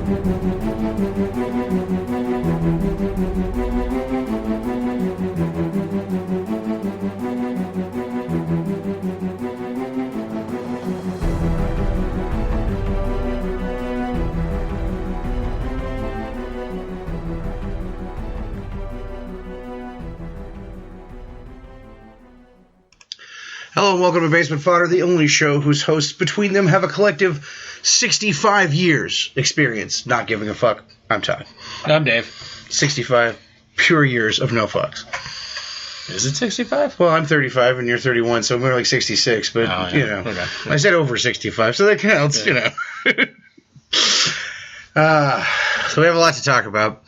Hello and welcome to Basement Fodder, the only show whose hosts between them have a collective 65 years experience not giving a fuck. I'm Todd. I'm Dave. 65 pure years of no fucks. Is it 65? Well, I'm 35 and you're 31, so we're like 66, but, you know. Okay. I said over 65, so that counts, you know. So we have a lot to talk about.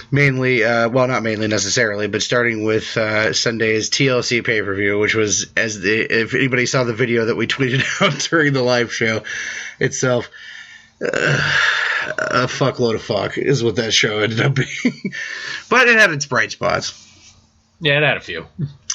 Mainly, well, not mainly necessarily, but starting with Sunday's TLC pay-per-view, which was, if anybody saw the video that we tweeted out during the live show itself, a fuckload of fuck is what that show ended up being. But it had its bright spots. Yeah, it had a few.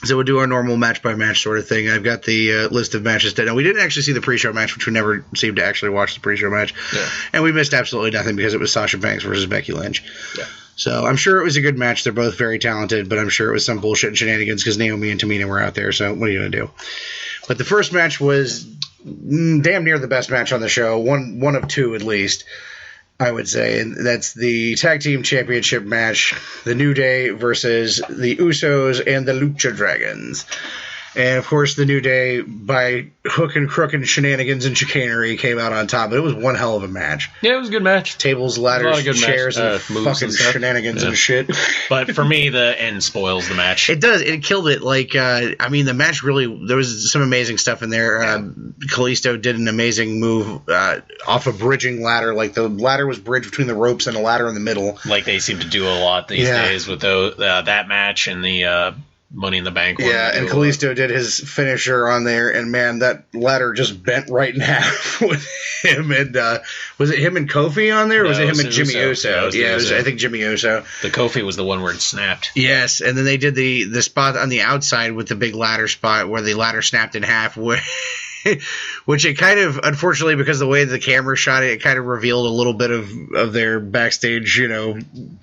So we'll do our normal match-by-match sort of thing. I've got the list of matches. Now, we didn't actually see the pre-show match, which we never seemed to actually watch the pre-show match. Yeah. And we missed absolutely nothing because it was Sasha Banks versus Becky Lynch. Yeah. So I'm sure it was a good match. They're both very talented, but I'm sure it was some bullshit and shenanigans because Naomi and Tamina were out there. So what are you going to do? But the first match was damn near the best match on the show. One of two at least, I would say. And that's the Tag Team Championship match. The New Day versus the Usos and the Lucha Dragons. And, of course, the New Day, by hook and crook and shenanigans and chicanery, came out on top. But it was one hell of a match. Yeah, it was a good match. Tables, ladders, chairs, and fucking shenanigans and shit. But for me, the end spoils the match. It does. It killed it. Like, I mean, the match really, there was some amazing stuff in there. Kalisto did an amazing move off a bridging ladder. Like, the ladder was bridged between the ropes and a ladder in the middle. Like they seem to do a lot these days with that match and the Money in the Bank one. Yeah, and Kalisto did his finisher on there, and man, that ladder just bent right in half with him and was it him and Kofi on there, or was it him and Jimmy Uso? Yeah, I think Jimmy Uso. The Kofi was the one where it snapped. Yes, and then they did the spot on the outside with the big ladder spot where the ladder snapped in half, which it kind of, unfortunately, because the way the camera shot it, it kind of revealed a little bit of their backstage, you know,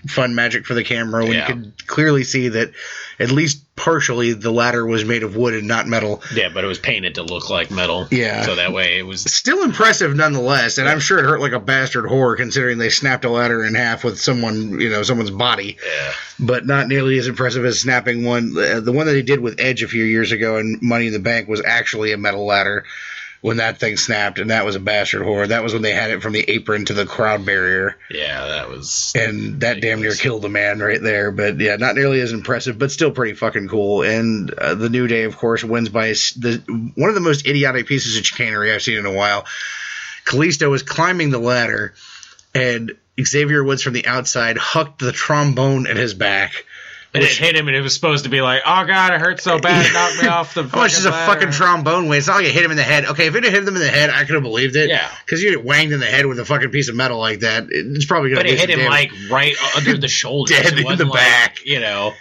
fun magic for the camera when you could clearly see that at least partially the ladder was made of wood and not metal. Yeah, but it was painted to look like metal. Yeah. So that way it was still impressive nonetheless, and I'm sure it hurt like a bastard whore considering they snapped a ladder in half with someone's body. Yeah. But not nearly as impressive as snapping one. The one that they did with Edge a few years ago in Money in the Bank was actually a metal ladder when that thing snapped, and that was a bastard whore. That was when they had it from the apron to the crowd barrier. Yeah, that was... And that damn near killed a man right there. But yeah, not nearly as impressive, but still pretty fucking cool. And the New Day, of course, wins by one of the most idiotic pieces of chicanery I've seen in a while. Kalisto was climbing the ladder, and Xavier Woods from the outside hucked the trombone at his back. And it hit him, and it was supposed to be like, oh, God, it hurts so bad, it knocked me off the fucking How much does a fucking trombone weigh? It's not like it hit him in the head. Okay, if it had hit him in the head, I could have believed it. Yeah. Because you get wanged in the head with a fucking piece of metal like that, it's probably going to But it hit him, like, right under the shoulder. Dead in the back. You know.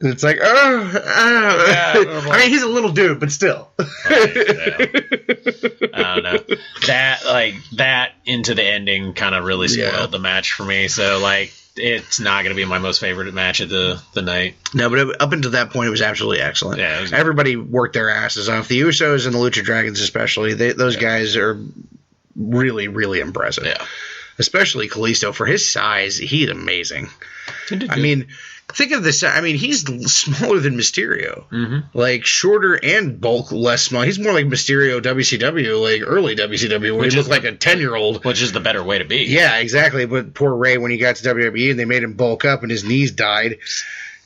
It's like, Yeah, I mean, he's a little dude, but still. I don't know. That into the ending kind of really spoiled the match for me. So, like, it's not going to be my most favorite match of the night. No, but up until that point, it was absolutely excellent. Yeah, everybody worked their asses off. The Usos and the Lucha Dragons especially, those guys are really, really impressive. Yeah. Especially Kalisto. For his size, he's amazing. I mean, think of this. I mean, he's smaller than Mysterio. Mm-hmm. Like, shorter and bulk less small. He's more like Mysterio WCW, like early WCW, where he looked like a 10-year-old. Which is the better way to be. Yeah, exactly. But poor Ray, when he got to WWE and they made him bulk up and his knees died.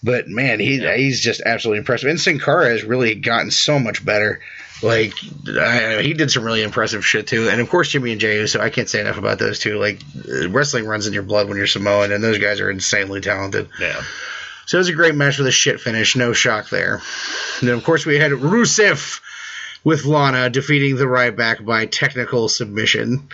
But, man, he's just absolutely impressive. And Sin Cara has really gotten so much better. Like, he did some really impressive shit, too. And, of course, Jimmy and Jey Uso, I can't say enough about those two. Like, wrestling runs in your blood when you're Samoan, and those guys are insanely talented. Yeah. So it was a great match with a shit finish. No shock there. And then, of course, we had Rusev with Lana defeating the Ryback by technical submission.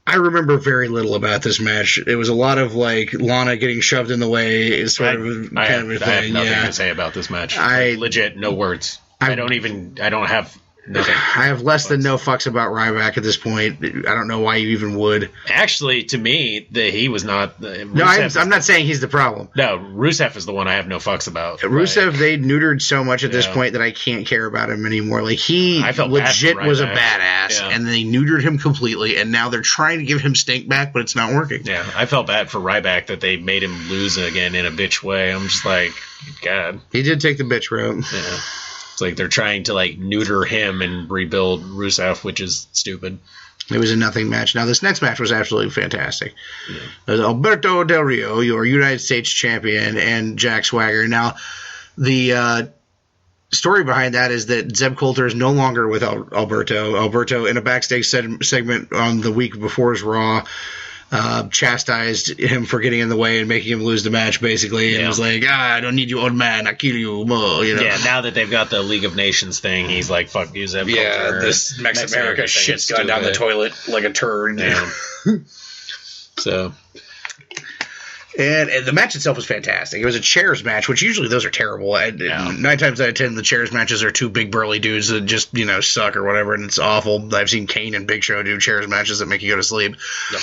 I remember very little about this match. It was a lot of, like, Lana getting shoved in the way, kind of a thing. I have nothing to say about this match. Legit, no words. I don't have nothing. I have less than no fucks about Ryback at this point. I don't know why you even would. Actually, to me, he was not. No, I'm not saying he's the problem. No, Rusev is the one I have no fucks about. Rusev, they neutered so much at this point that I can't care about him anymore. Like, he legit was a badass, and they neutered him completely, and now they're trying to give him stink back, but it's not working. Yeah, I felt bad for Ryback that they made him lose again in a bitch way. I'm just like, God. He did take the bitch route. Yeah. It's like they're trying to like neuter him and rebuild Rusev, which is stupid. It was a nothing match. Now, this next match was absolutely fantastic. Yeah. It was Alberto Del Rio, your United States champion, and Jack Swagger. Now, the story behind that is that Zeb Coulter is no longer with Alberto. Alberto, in a backstage segment on the week before his Raw, chastised him for getting in the way and making him lose the match, basically, and was like, I don't need you, old man, I kill you more, you know. Yeah, now that they've got the League of Nations thing, he's like, fuck you, Zeb Coulter. Yeah, this Mex America shit's gone down the toilet like a turd. Yeah. So... And the match itself was fantastic. It was a chairs match, which usually those are terrible. 9 times out of 10, the chairs matches are two big burly dudes that just, suck or whatever, and it's awful. I've seen Kane and Big Show do chairs matches that make you go to sleep. Yep.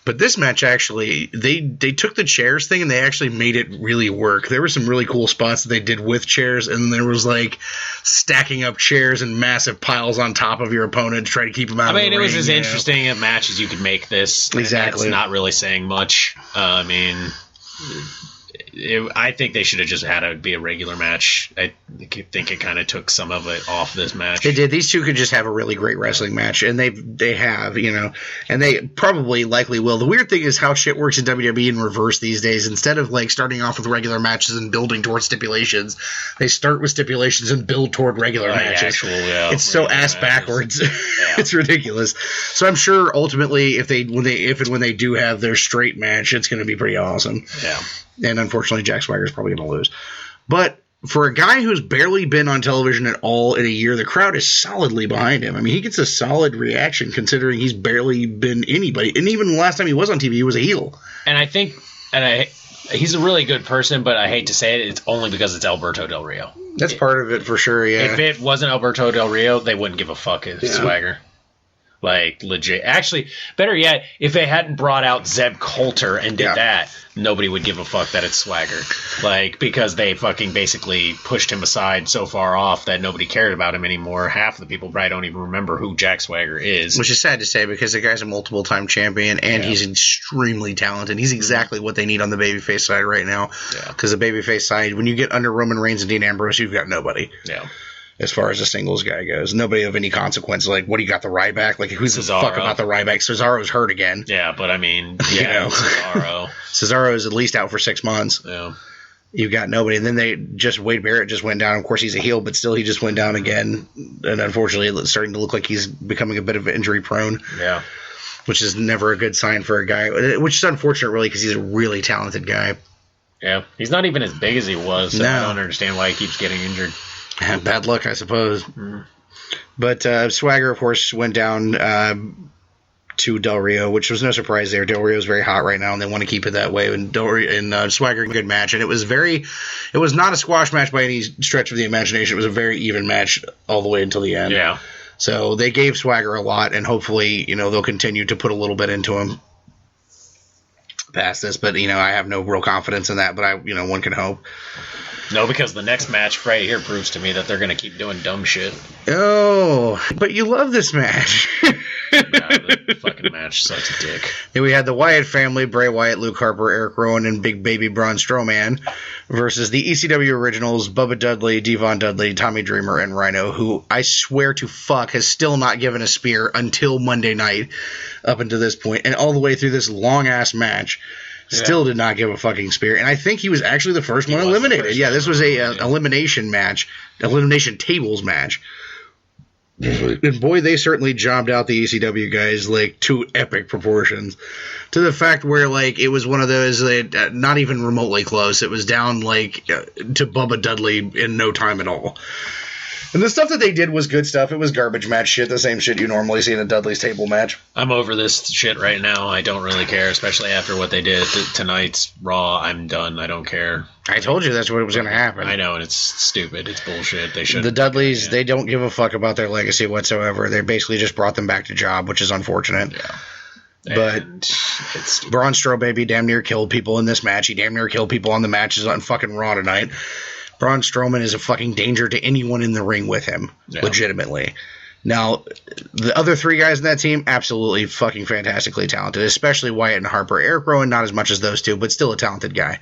But this match, actually, they took the chairs thing and they actually made it really work. There were some really cool spots that they did with chairs, and there was, like, stacking up chairs and massive piles on top of your opponent to try to keep them out of the ring. It was as interesting a match as you could make this. Exactly. It's not really saying much. I think they should have just had it be a regular match. I think it kind of took some of it off this match. They did. These two could just have a really great wrestling match, and they have, and they probably likely will. The weird thing is how shit works in WWE in reverse these days. Instead of like starting off with regular matches and building towards stipulations, they start with stipulations and build toward regular matches. It's so ass backwards. It's ridiculous. So I'm sure ultimately if and when they do have their straight match, it's going to be pretty awesome. Yeah. And unfortunately, Jack Swagger is probably going to lose. But for a guy who's barely been on television at all in a year, the crowd is solidly behind him. I mean, he gets a solid reaction considering he's barely been anybody. And even the last time he was on TV, he was a heel. And I think he's a really good person, but I hate to say it, it's only because it's Alberto Del Rio. That's part of it for sure, yeah. If it wasn't Alberto Del Rio, they wouldn't give a fuck if Swagger. Like, legit. Actually, better yet, if they hadn't brought out Zeb Coulter and did that, nobody would give a fuck that it's Swagger. Like, because they fucking basically pushed him aside so far off that nobody cared about him anymore. Half of the people probably don't even remember who Jack Swagger is. Which is sad to say because the guy's a multiple-time champion and he's extremely talented. He's exactly what they need on the babyface side right now. Because the babyface side, when you get under Roman Reigns and Dean Ambrose, you've got nobody. Yeah. As far as a singles guy goes. Nobody of any consequence. Like, what do you got, the Ryback? Like, who's the fuck about the Ryback? Cesaro's hurt again. Yeah, but I mean, Cesaro. Cesaro is at least out for 6 months. Yeah. You've got nobody. And then Wade Barrett just went down. Of course, he's a heel, but still he just went down again. And unfortunately, it's starting to look like he's becoming a bit of injury prone. Yeah. Which is never a good sign for a guy. Which is unfortunate, really, because he's a really talented guy. Yeah. He's not even as big as he was, so I don't understand why he keeps getting injured. Bad luck, I suppose. But Swagger, of course, went down to Del Rio, which was no surprise there. Del Rio is very hot right now, and they want to keep it that way. And Swagger, good match. And it was not a squash match by any stretch of the imagination. It was a very even match all the way until the end. Yeah. So they gave Swagger a lot, and hopefully, they'll continue to put a little bit into him past this. But, I have no real confidence in that, but one can hope. No, because the next match right here proves to me that they're going to keep doing dumb shit. Oh, but you love this match. The fucking match sucks a dick. Then we had the Wyatt family, Bray Wyatt, Luke Harper, Eric Rowan, and Big Baby Braun Strowman versus the ECW originals, Bubba Dudley, Devon Dudley, Tommy Dreamer, and Rhino, who I swear to fuck has still not given a spear until Monday night up until this point, and all the way through this long-ass match. Still did not give a fucking spear. And I think he was actually the first one eliminated. Yeah, this was a elimination match. Elimination tables match. And boy, they certainly jobbed out the ECW guys, like, to epic proportions. To the fact where, like, it was one of those, not even remotely close. It was down, like, to Bubba Dudley in no time at all. And the stuff that they did was good stuff. It was garbage match shit, the same shit you normally see in a Dudley's table match. I'm over this shit right now. I don't really care, especially after what they did tonight's Raw. I'm done. I don't care. I told you that's what was going to happen. I know, and it's stupid. It's bullshit. They should. The Dudleys, they don't give a fuck about their legacy whatsoever. They basically just brought them back to job, which is unfortunate. Yeah. But Braun Strowman damn near killed people in this match. He damn near killed people on the matches on fucking Raw tonight. Braun Strowman is a fucking danger to anyone in the ring with him, legitimately. Now, the other three guys in that team, absolutely fucking fantastically talented, especially Wyatt and Harper. Eric Rowan, not as much as those two, but still a talented guy.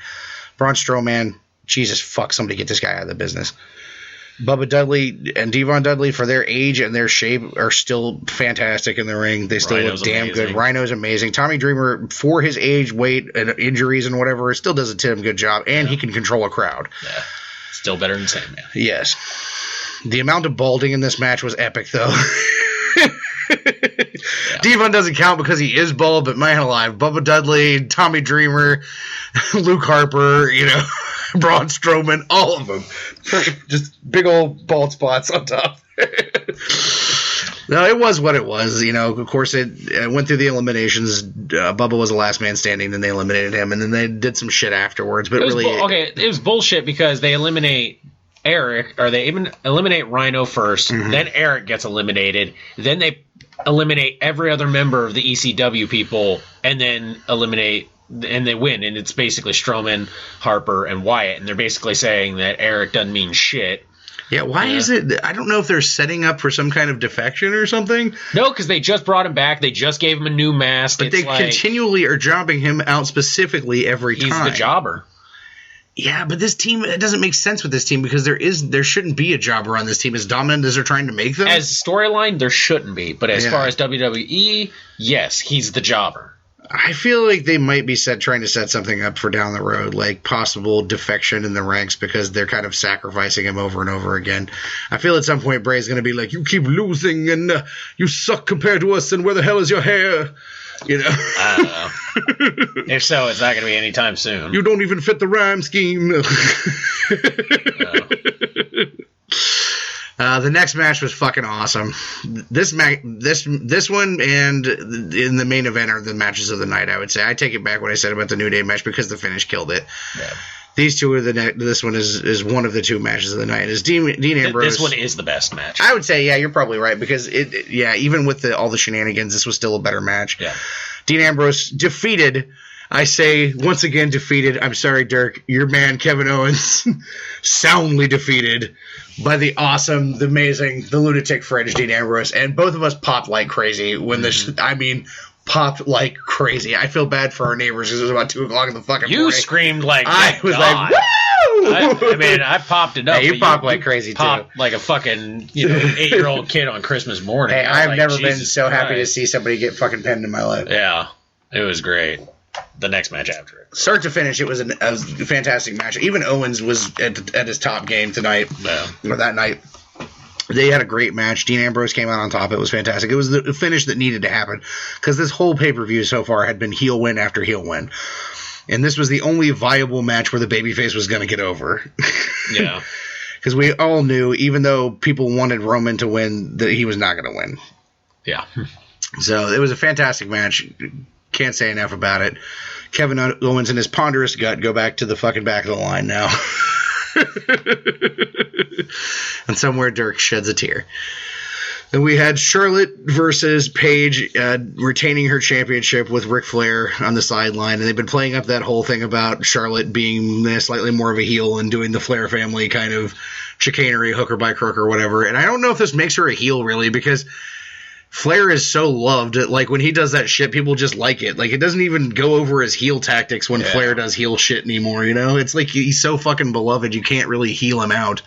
Braun Strowman, Jesus fuck, somebody get this guy out of the business. Bubba Dudley and Devon Dudley, for their age and their shape, are still fantastic in the ring. They still look damn good. Rhino's amazing. Tommy Dreamer, for his age, weight, and injuries and whatever, still does a damn good job, and he can control a crowd. Yeah. Still better than Sandman. Yes. The amount of balding in this match was epic, though. Devon doesn't count because he is bald, but man alive, Bubba Dudley, Tommy Dreamer, Luke Harper, Braun Strowman, all of them. Just big old bald spots on top. No, it was what it was. Of course, it went through the eliminations. Bubba was the last man standing, then they eliminated him, and then they did some shit afterwards. But it was bullshit because they eliminate Eric, or they even eliminate Rhino first, then Eric gets eliminated, then they eliminate every other member of the ECW people, and then eliminate, and they win, and it's basically Strowman, Harper, and Wyatt, and they're basically saying that Eric doesn't mean shit. Yeah, why is it? I don't know if they're setting up for some kind of defection or something. No, because they just brought him back. They just gave him a new mask. But they continually are jobbing him out specifically every time. He's the jobber. Yeah, but this team, it doesn't make sense with this team because there shouldn't be a jobber on this team as dominant as they're trying to make them. As storyline, there shouldn't be. But as far as WWE, yes, he's the jobber. I feel like they might be trying to set something up for down the road, like possible defection in the ranks because they're kind of sacrificing him over and over again. I feel at some point Bray's going to be like, you keep losing and you suck compared to us and where the hell is your hair? I don't know. If so, it's not going to be anytime soon. You don't even fit the rhyme scheme. The next match was fucking awesome. This one and in the main event are the matches of the night, I would say. I take it back what I said about the New Day match because the finish killed it. Yeah. These two are this one is one of the two matches of the night. Is Dean Ambrose. This one is the best match. I would say, yeah, you're probably right because even with all the shenanigans, this was still a better match. Yeah. Dean Ambrose defeated. I say, once again, defeated. I'm sorry, Dirk. Your man, Kevin Owens, soundly defeated by the awesome, the amazing, the lunatic fringe, Dean Ambrose. And both of us popped like crazy when popped like crazy. I feel bad for our neighbors because it was about 2 o'clock in the fucking morning. You screamed like I was like, woo! I popped it up. Hey, you popped like crazy, popped too. Like a fucking 8-year-old kid on Christmas morning. Hey, I've never been so happy to see somebody get fucking pinned in my life. Yeah, it was great. The next match after it. Start to finish, it was a fantastic match. Even Owens was at his top game tonight, or that night. They had a great match. Dean Ambrose came out on top. It was fantastic. It was the finish that needed to happen because this whole pay-per-view so far had been heel win after heel win. And this was the only viable match where the babyface was going to get over. Yeah. Because we all knew, even though people wanted Roman to win, that he was not going to win. Yeah. So it was a fantastic match. Can't say enough about it. Kevin Owens and his ponderous gut go back to the fucking back of the line now. And somewhere Dirk sheds a tear. Then we had Charlotte versus Paige retaining her championship with Ric Flair on the sideline. And they've been playing up that whole thing about Charlotte being slightly more of a heel and doing the Flair family kind of chicanery, hooker by crook or whatever. And I don't know if this makes her a heel really because Flair is so loved that, like, when he does that shit, people just like it. Like, it doesn't even go over his heel tactics when Flair does heel shit anymore, It's like he's so fucking beloved, you can't really heel him out.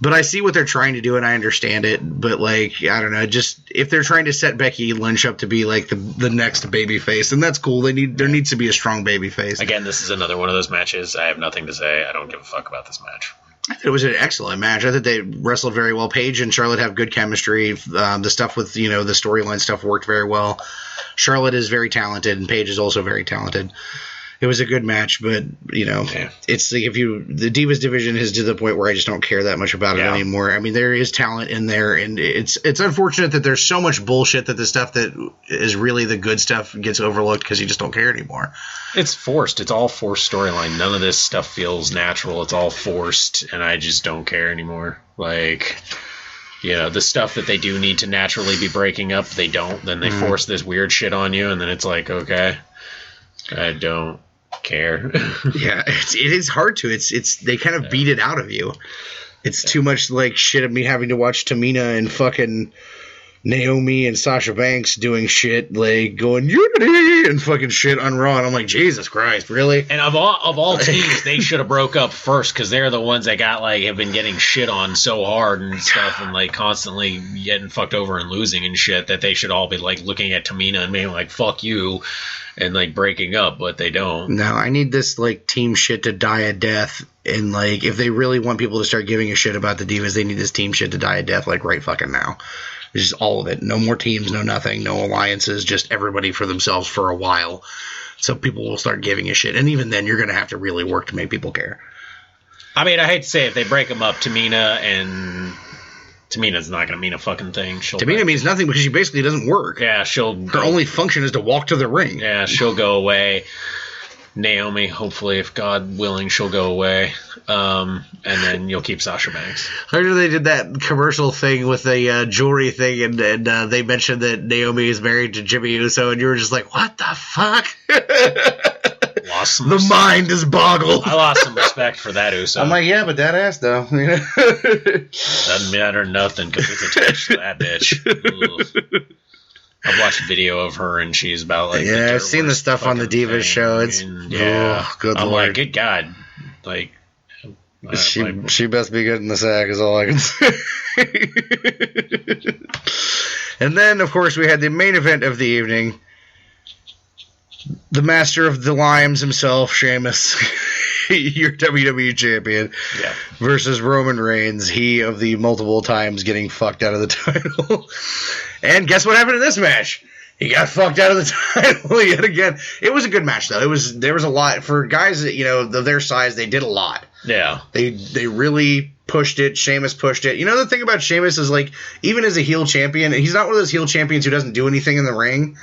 But I see what they're trying to do, and I understand it. But, like, I don't know, just if they're trying to set Becky Lynch up to be, like, the next babyface, then that's cool. There needs to be a strong babyface. Again, this is another one of those matches. I have nothing to say. I don't give a fuck about this match. I thought it was an excellent match. I thought they wrestled very well. Paige and Charlotte have good chemistry. The stuff with, the storyline stuff worked very well. Charlotte is very talented, and Paige is also very talented. It was a good match, but it's like the Divas division is to the point where I just don't care that much about it anymore. I mean, there is talent in there, and it's unfortunate that there's so much bullshit that the stuff that is really the good stuff gets overlooked because you just don't care anymore. It's forced. It's all forced storyline. None of this stuff feels natural. It's all forced, and I just don't care anymore. Like, the stuff that they do need to naturally be breaking up, they don't. Then they force this weird shit on you, and then it's like, okay, I don't care. Yeah, it is hard to. It's they kind of beat it out of you. It's too much like shit of me having to watch Tamina and fucking Naomi and Sasha Banks doing shit, like going unity and fucking shit on Raw. And I'm like, Jesus Christ, really? And of all teams, they should have broke up first because they're the ones that got have been getting shit on so hard and stuff, and constantly getting fucked over and losing and shit, that they should all be looking at Tamina and being like, fuck you, and breaking up, but they don't. No, I need this team shit to die a death, and if they really want people to start giving a shit about the Divas, they need this team shit to die a death right fucking now. It's just all of it. No more teams, no nothing, no alliances, just everybody for themselves for a while. So people will start giving a shit, and even then, you're going to have to really work to make people care. I mean, I hate to say it, if they break them up, Tamina's not going to mean a fucking thing. Tamina means nothing because she basically doesn't work. Yeah, her only function is to walk to the ring. Yeah, she'll go away. Naomi, hopefully, if God willing, she'll go away. And then you'll keep Sasha Banks. I heard they did that commercial thing with the jewelry thing, and they mentioned that Naomi is married to Jimmy Uso, and you were just like, what the fuck? The mind is boggled. I lost some respect for that Uso. I'm like, yeah, but that ass, though. Doesn't matter nothing because it's attached to that bitch. Ugh. I've watched a video of her, and she's about I've seen the stuff on the Divas show. It's good I'm Lord. like, good God, she best be good in the sack is all I can say. And then, of course, we had the main event of the evening. The master of the limes himself, Sheamus, your WWE champion, versus Roman Reigns, he of the multiple times getting fucked out of the title. And guess what happened in this match? He got fucked out of the title yet again. It was a good match, though. There was a lot for guys that of their size. They did a lot. Yeah, they really pushed it. Sheamus pushed it. The thing about Sheamus is even as a heel champion, he's not one of those heel champions who doesn't do anything in the ring.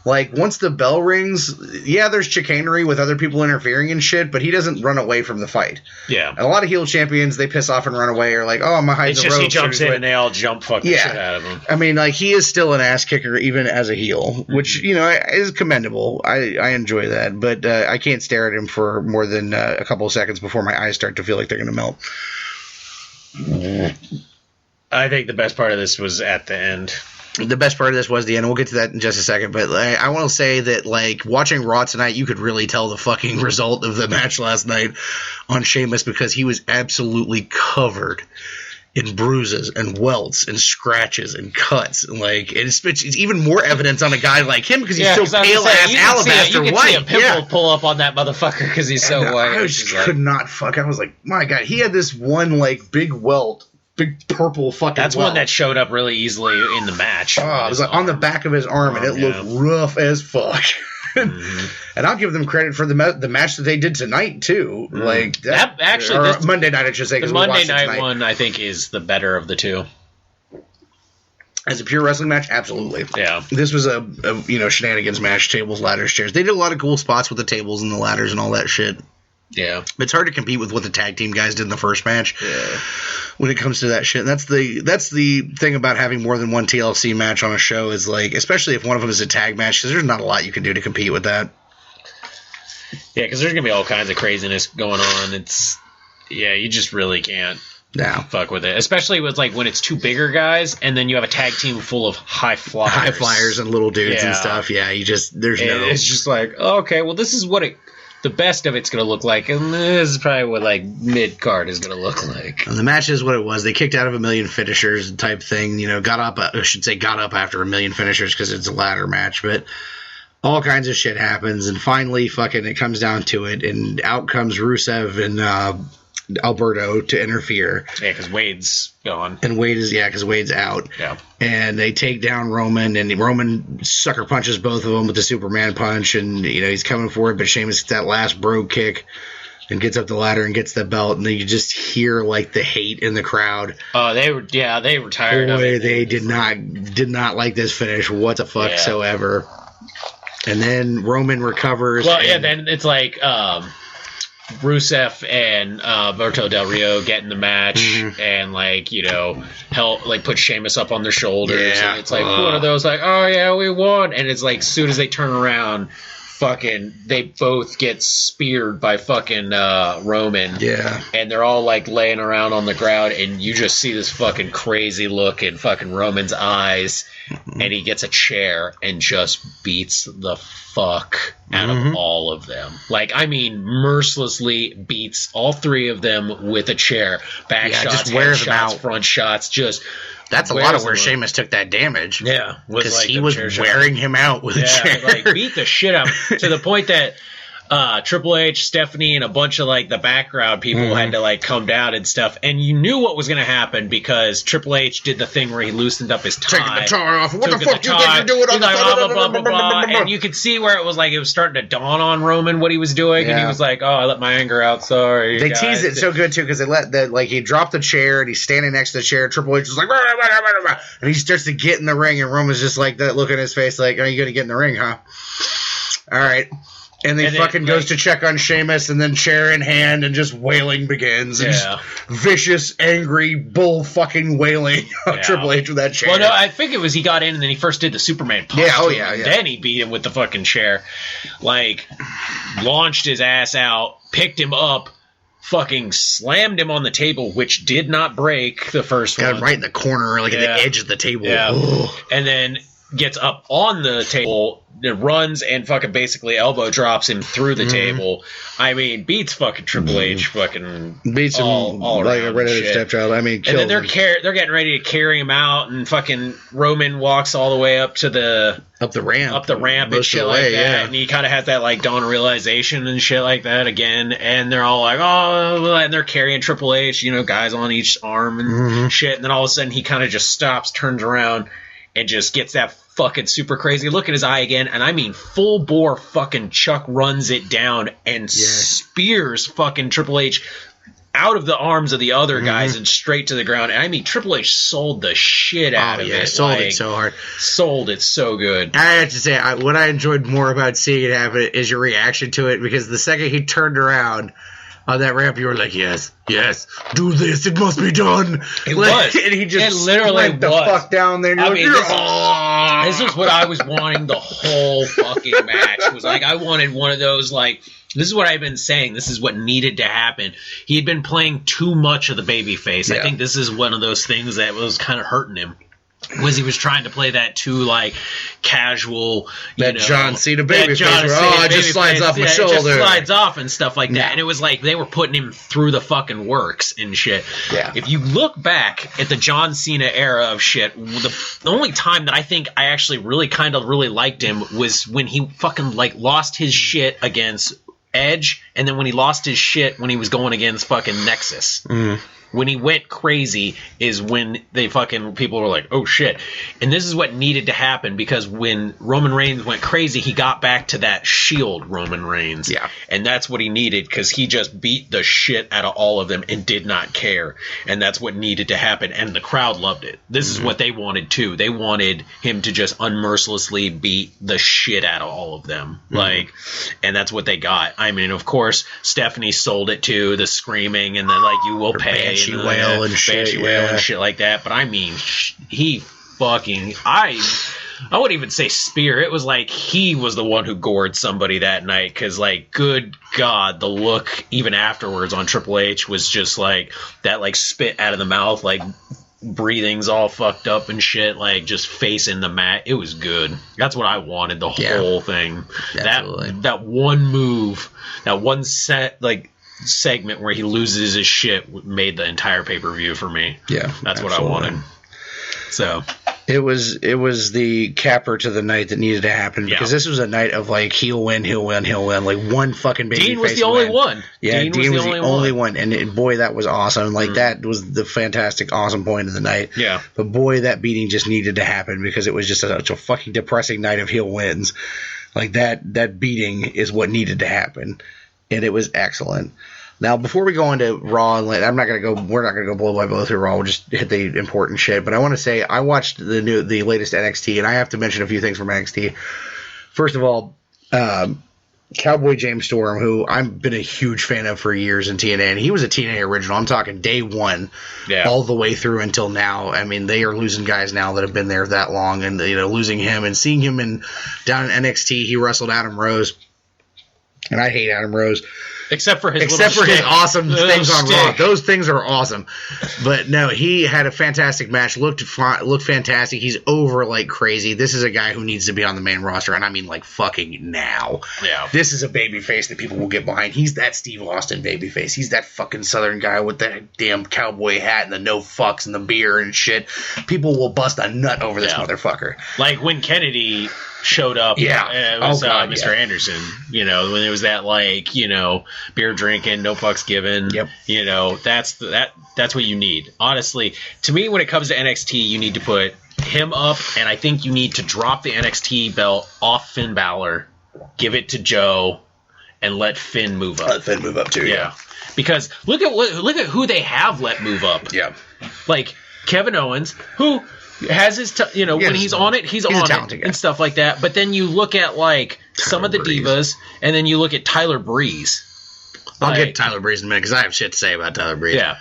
Once the bell rings, there's chicanery with other people interfering and shit, but he doesn't run away from the fight. Yeah. And a lot of heel champions, they piss off and run away, or oh, I'm behind the ropes. He jumps in and they all jump fucking shit out of him. I mean, he is still an ass kicker even as a heel, which, is commendable. I enjoy that, but I can't stare at him for more than a couple of seconds before my eyes start to feel like they're going to melt. I think the best part of this was at the end. The best part of this was the end. We'll get to that in just a second. But I want to say that, watching Raw tonight, you could really tell the fucking result of the match last night on Sheamus because he was absolutely covered in bruises and welts and scratches and cuts. It's even more evidence on a guy like him because he's so pale-ass alabaster white. You can see a pimple pull up on that motherfucker because he's so white. I could not fuck. I was like, my God. He had this one, big welt. Big purple fucking That's welt. One that showed up really easily in the match. Oh, it was on the back of his arm, and it looked rough as fuck. Mm-hmm. And I'll give them credit for the match that they did tonight, too. Mm-hmm. Monday night, I should say. The Monday night one, I think, is the better of the two. As a pure wrestling match, absolutely. Yeah. This was a shenanigans match, tables, ladders, chairs. They did a lot of cool spots with the tables and the ladders and all that shit. Yeah. It's hard to compete with what the tag team guys did in the first match. Yeah. When it comes to that shit. And that's the thing about having more than one TLC match on a show is especially if one of them is a tag match, because there's not a lot you can do to compete with that. Yeah, because there's going to be all kinds of craziness going on. You just really can't fuck with it. Especially with when it's two bigger guys and then you have a tag team full of high flyers. High flyers and little dudes and stuff. Yeah, it's just okay, well, this is what the best of it's going to look like, and this is probably what mid-card is going to look like. And the match is what it was. They kicked out of a million finishers type thing, got up after a million finishers because it's a ladder match, but all kinds of shit happens, and finally fucking it comes down to it, and out comes Rusev and Alberto to interfere. Yeah, because Wade's gone. And because Wade's out. Yeah. And they take down Roman, and Roman sucker punches both of them with the Superman punch, and he's coming forward, but Sheamus gets that last bro kick and gets up the ladder and gets the belt, and then you just hear like the hate in the crowd. Oh, they were tired of it. They did not like this finish whatsoever. And then Roman recovers. Well, then it's like Rusev and Alberto Del Rio get in the match, and help put Sheamus up on their shoulders. Yeah. And it's like one of those oh yeah, we won, and it's like as soon as they turn around, they both get speared by Roman. Yeah. And they're all laying around on the ground, and you just see this crazy look in Roman's eyes, and he gets a chair and just beats the fuck out of all of them. Mercilessly beats all three of them with a chair. Back shots, head shots, front shots, just... That's a lot of where Sheamus took that damage. Yeah. Because he was wearing him out with a chair. Beat the shit out to the point that Triple H, Stephanie, and a bunch of the background people had to come down and stuff. And you knew what was going to happen because Triple H did the thing where he loosened up his tie. Taking the tie off. What the fuck do you think you're doing on the And you could see where it was it was starting to dawn on Roman what he was doing. Yeah. And he was like, I let my anger out. Sorry. They teased it so good, too, because they let he dropped the chair and he's standing next to the chair. Triple H was like, and he starts to get in the ring, and Roman's just like that look in his face like, are you going to get in the ring, huh? All right. And then goes to check on Sheamus, and then chair in hand, and just wailing begins. And just vicious, angry, bull fucking wailing of Triple H with that chair. Well, no, I think it was he got in, and then he first did the Superman punch. Yeah, Then he beat him with the fucking chair. Launched his ass out, picked him up, fucking slammed him on the table, which did not break the first one. Got him right in the corner, at the edge of the table. Yeah. And then gets up on the table, runs, and basically elbow drops him through the table. Beats Triple H, beats him all like around a redheaded stepchild. And then they're getting ready to carry him out, and Roman walks all the way up the ramp and shit like that. Yeah. And he kind of has that dawn of realization and shit like that again. And they're all like, oh, and they're carrying Triple H, guys on each arm and shit. And then all of a sudden he kind of just stops, turns around, and just gets that fucking super crazy look in his eye again. And full bore Chuck runs it down and spears Triple H out of the arms of the other guys and straight to the ground. And Triple H sold the shit out of it. Sold it so hard. Sold it so good. I have to say, what I enjoyed more about seeing it happen is your reaction to it, because the second he turned around on that ramp, you were like, yes, do this. It must be done. It was. And he just literally went the fuck down there. And this is what I was wanting the whole fucking match. Was I wanted one of those, this is what I've been saying. This is what needed to happen. He had been playing too much of the babyface. I think this is one of those things that was kind of hurting him. Was he was trying to play that too casual, John Cena babyface. It just slides off my shoulder. It just slides off and stuff like that. And it was like they were putting him through the fucking works and shit. Yeah. If you look back at the John Cena era of shit, the only time that I think I actually really liked him was when he fucking lost his shit against Edge, and then when he lost his shit when he was going against fucking Nexus. When he went crazy is when people were like, oh shit. And this is what needed to happen, because when Roman Reigns went crazy, he got back to that Shield Roman Reigns. Yeah. And that's what he needed, because he just beat the shit out of all of them and did not care. And that's what needed to happen. And the crowd loved it. This is what they wanted too. They wanted him to just unmercilessly beat the shit out of all of them. And that's what they got. Of course, Stephanie sold it too, the screaming and the you will pay. Banshee wail and shit like that. But he fucking I wouldn't even say spear. It was he was the one who gored somebody that night, because good God, the look even afterwards on Triple H was just that spit out of the mouth, breathing's all fucked up and shit, just facing the mat. It was good. That's what I wanted, the whole thing. That one move, that one set segment where he loses his shit made the entire pay-per-view for me. Yeah, that's what I wanted. So It was the capper to the night that needed to happen because this was a night of like he'll win, like one fucking baby. Dean was the only one. Yeah, Dean was the only one, and boy, that was awesome. Like that was the fantastic, awesome point of the night. Yeah, but boy, that beating just needed to happen because it was just such a fucking depressing night of heel wins. Like that beating is what needed to happen, and it was excellent. Now, before we go into Raw, we're not gonna go blow by blow through Raw. We'll just hit the important shit. But I want to say I watched the latest NXT, and I have to mention a few things from NXT. First of all, Cowboy James Storm, who I've been a huge fan of for years in TNA, and he was a TNA original. I'm talking day one, all the way through until now. I mean, they are losing guys now that have been there that long, and losing him and seeing him down in NXT. He wrestled Adam Rose, and I hate Adam Rose. Except for his awesome things on Raw. Those things are awesome. But no, he had a fantastic match. Looked fantastic. He's over like crazy. This is a guy who needs to be on the main roster, and I mean like fucking now. Yeah. This is a babyface that people will get behind. He's that Steve Austin babyface. He's that fucking Southern guy with that damn cowboy hat and the no fucks and the beer and shit. People will bust a nut over this motherfucker. Like when Kennedy showed up. It was Mr. Anderson. When it was that beer drinking, no fucks given. Yep. That's what you need. Honestly, to me, when it comes to NXT, you need to put him up, and I think you need to drop the NXT belt off Finn Balor, give it to Joe, and let Finn move up. Let Finn move up too. Yeah. Because look at who they have let move up. Yeah. Like Kevin Owens, who has his, when he's on it, he's on it and stuff like that. But then you look at some of the divas, and then you look at Tyler Breeze. I'll get Tyler Breeze in a minute because I have shit to say about Tyler Breeze. Yeah.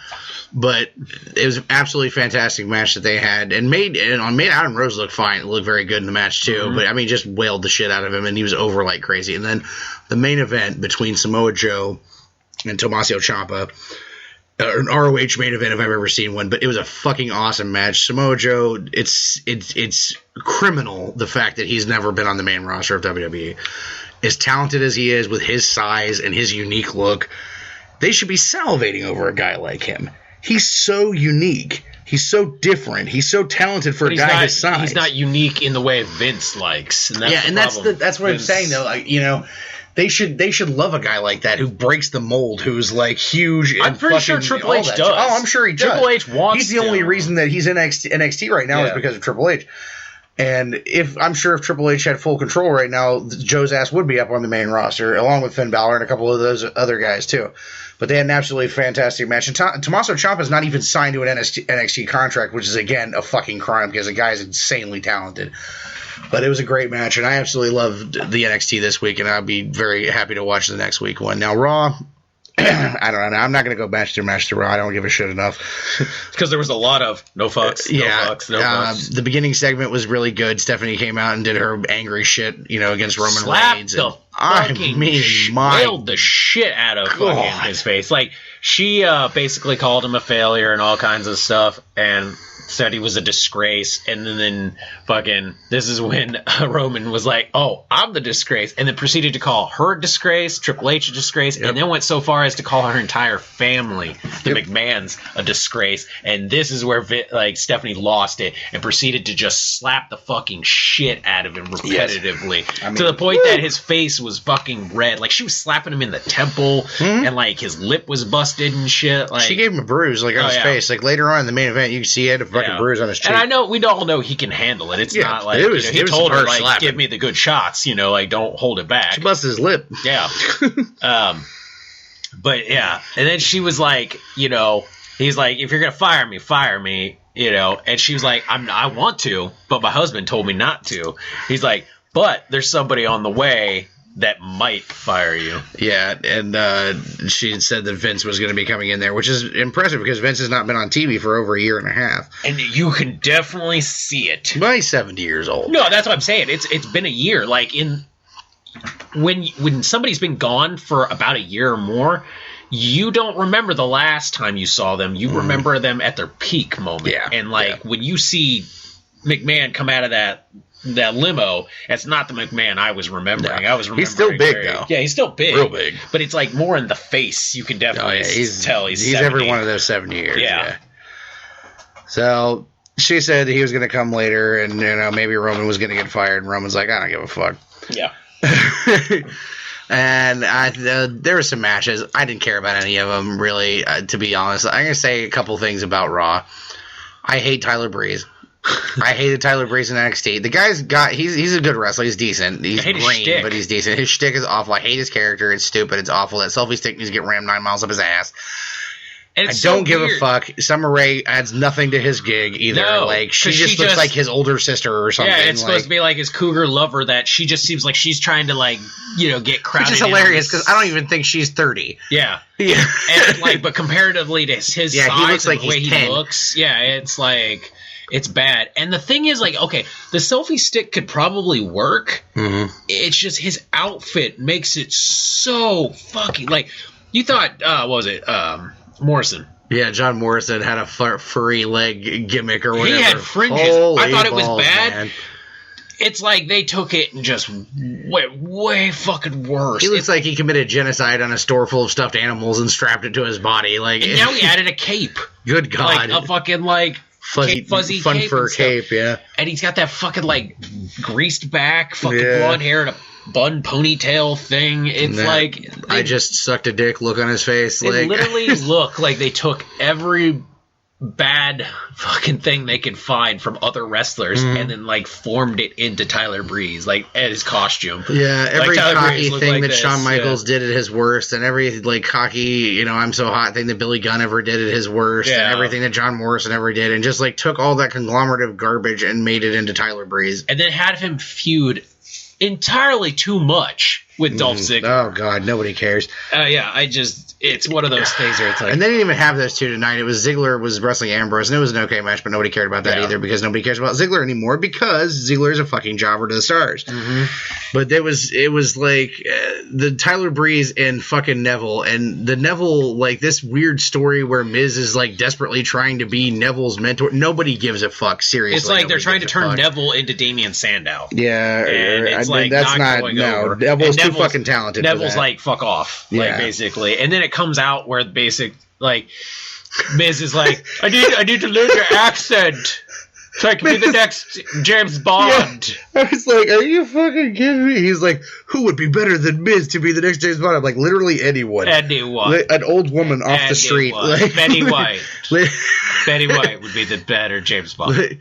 But it was an absolutely fantastic match that they had, and made Adam Rose look fine. It looked very good in the match too. Mm-hmm. But I mean, just wailed the shit out of him, and he was over like crazy. And then the main event between Samoa Joe and Tommaso Ciampa. An ROH main event if I've ever seen one, but it was a fucking awesome match. Samoa Joe, it's criminal the fact that he's never been on the main roster of WWE. As talented as he is with his size and his unique look, they should be salivating over a guy like him. He's so unique. He's so different. He's so talented for a guy his size. He's not unique in the way Vince likes. And that's what I'm saying though. They should love a guy like that who breaks the mold, who's like huge. I'm pretty sure Triple H does. Oh, I'm sure he does. Triple H wants. He's the only reason that he's in NXT right now is because of Triple H. And I'm sure if Triple H had full control right now, Joe's ass would be up on the main roster, along with Finn Balor and a couple of those other guys too. But they had an absolutely fantastic match. And Tommaso Ciampa is not even signed to an NXT contract, which is again a fucking crime because the guy's insanely talented. But it was a great match, and I absolutely loved the NXT this week, and I'll be very happy to watch the next week one. Now, Raw, I don't know. I'm not going to go match to Raw. I don't give a shit enough. Because there was a lot of no fucks, no fucks. The beginning segment was really good. Stephanie came out and did her angry shit, against Roman Reigns. Wailed the shit out of fucking his face. Like, she basically called him a failure and all kinds of stuff, and said he was a disgrace, and then fucking this is when Roman was like, oh, I'm the disgrace, and then proceeded to call her a disgrace, Triple H a disgrace, and then went so far as to call her entire family, the McMahons, a disgrace. And this is where Stephanie lost it and proceeded to just slap the fucking shit out of him repetitively, to the point that his face was fucking red. Like, she was slapping him in the temple, and like his lip was busted and shit. Like, she gave him a bruise on his face. Like, later on in the main event, you can see he had a fucking bruise on his cheek. And I know we all know he can handle it. It's not like he told her like, give me the good shots, don't hold it back. She busted his lip. Yeah. But yeah, and then she was like, he's like, if you're gonna fire me, and she was like, I want to, but my husband told me not to. He's like, but there's somebody on the way that might fire you. Yeah, and she had said that Vince was going to be coming in there, which is impressive because Vince has not been on TV for over a year and a half. And you can definitely see it. Well, he's 70 years old. No, that's what I'm saying. It's been a year. Like, when somebody's been gone for about a year or more, you don't remember the last time you saw them. You remember them at their peak moment. Yeah. And when you see McMahon come out of that limo, it's not the McMahon I was remembering. No. He's still big, though. Yeah, he's still big. Real big. But it's like more in the face. You can definitely tell he's 70. Every one of those 70 years. Yeah. So, she said he was going to come later, and maybe Roman was going to get fired. And Roman's like, I don't give a fuck. Yeah. And there were some matches. I didn't care about any of them, really, to be honest. I'm going to say a couple things about Raw. I hate Tyler Breeze. I hated Tyler Breeze in NXT. The guy's he's a good wrestler. He's decent. He's green, but he's decent. His shtick is awful. I hate his character. It's stupid. It's awful. That selfie stick needs to get rammed 9 miles up his ass. I don't give a fuck. Summer Rae adds nothing to his gig either. No, like she just looks like his older sister or something. Yeah, it's supposed to be like his cougar lover that she just seems like she's trying to get crowded. Which is hilarious because I don't even think she's 30. Yeah. Yeah. And but comparatively to his size he looks and like the way he's he 10. looks, it's like it's bad. And the thing is, okay, the selfie stick could probably work. Mm-hmm. It's just his outfit makes it so fucking you thought what was it? Morrison. Yeah, John Morrison had a furry leg gimmick or whatever. He had fringes. Holy I thought it was balls, bad. Man. It's like they took it and just went way fucking worse. He looks like he committed genocide on a store full of stuffed animals and strapped it to his body. And now he added a cape. Good God. A fucking fuzzy fun cape fur cape, yeah. And he's got that fucking greased back, blonde hair and a bun ponytail thing. It's I just sucked a dick look on his face. It literally looked like they took every bad fucking thing they could find from other wrestlers and then formed it into Tyler Breeze, at his costume. Yeah, every cocky thing that this, Shawn Michaels did at his worst, and every cocky, I'm so hot thing that Billy Gunn ever did at his worst, and everything that John Morrison ever did, and just took all that conglomerate of garbage and made it into Tyler Breeze. And then had him feud entirely too much with Dolph Ziggler. Oh God, nobody cares. It's one of those things where it's and they didn't even have those two tonight. It was Ziggler was wrestling Ambrose, and it was an okay match, but nobody cared about that either because nobody cares about Ziggler anymore because Ziggler is a fucking jobber to the stars. Mm-hmm. But it was the Tyler Breeze and fucking Neville, and the Neville this weird story where Miz is desperately trying to be Neville's mentor. Nobody gives a fuck. Seriously, it's like they're trying to turn Neville into Damien Sandow. Yeah, and it's that's not going over. Neville's too fucking talented. Neville's fuck off, basically, and then it comes out where Miz is I need to learn your accent so I can be the next James Bond. Yeah. I was like, are you fucking kidding me? He's like, who would be better than Miz to be the next James Bond? I'm like, literally anyone. An old woman off the street. Betty White. Betty White would be the better James Bond.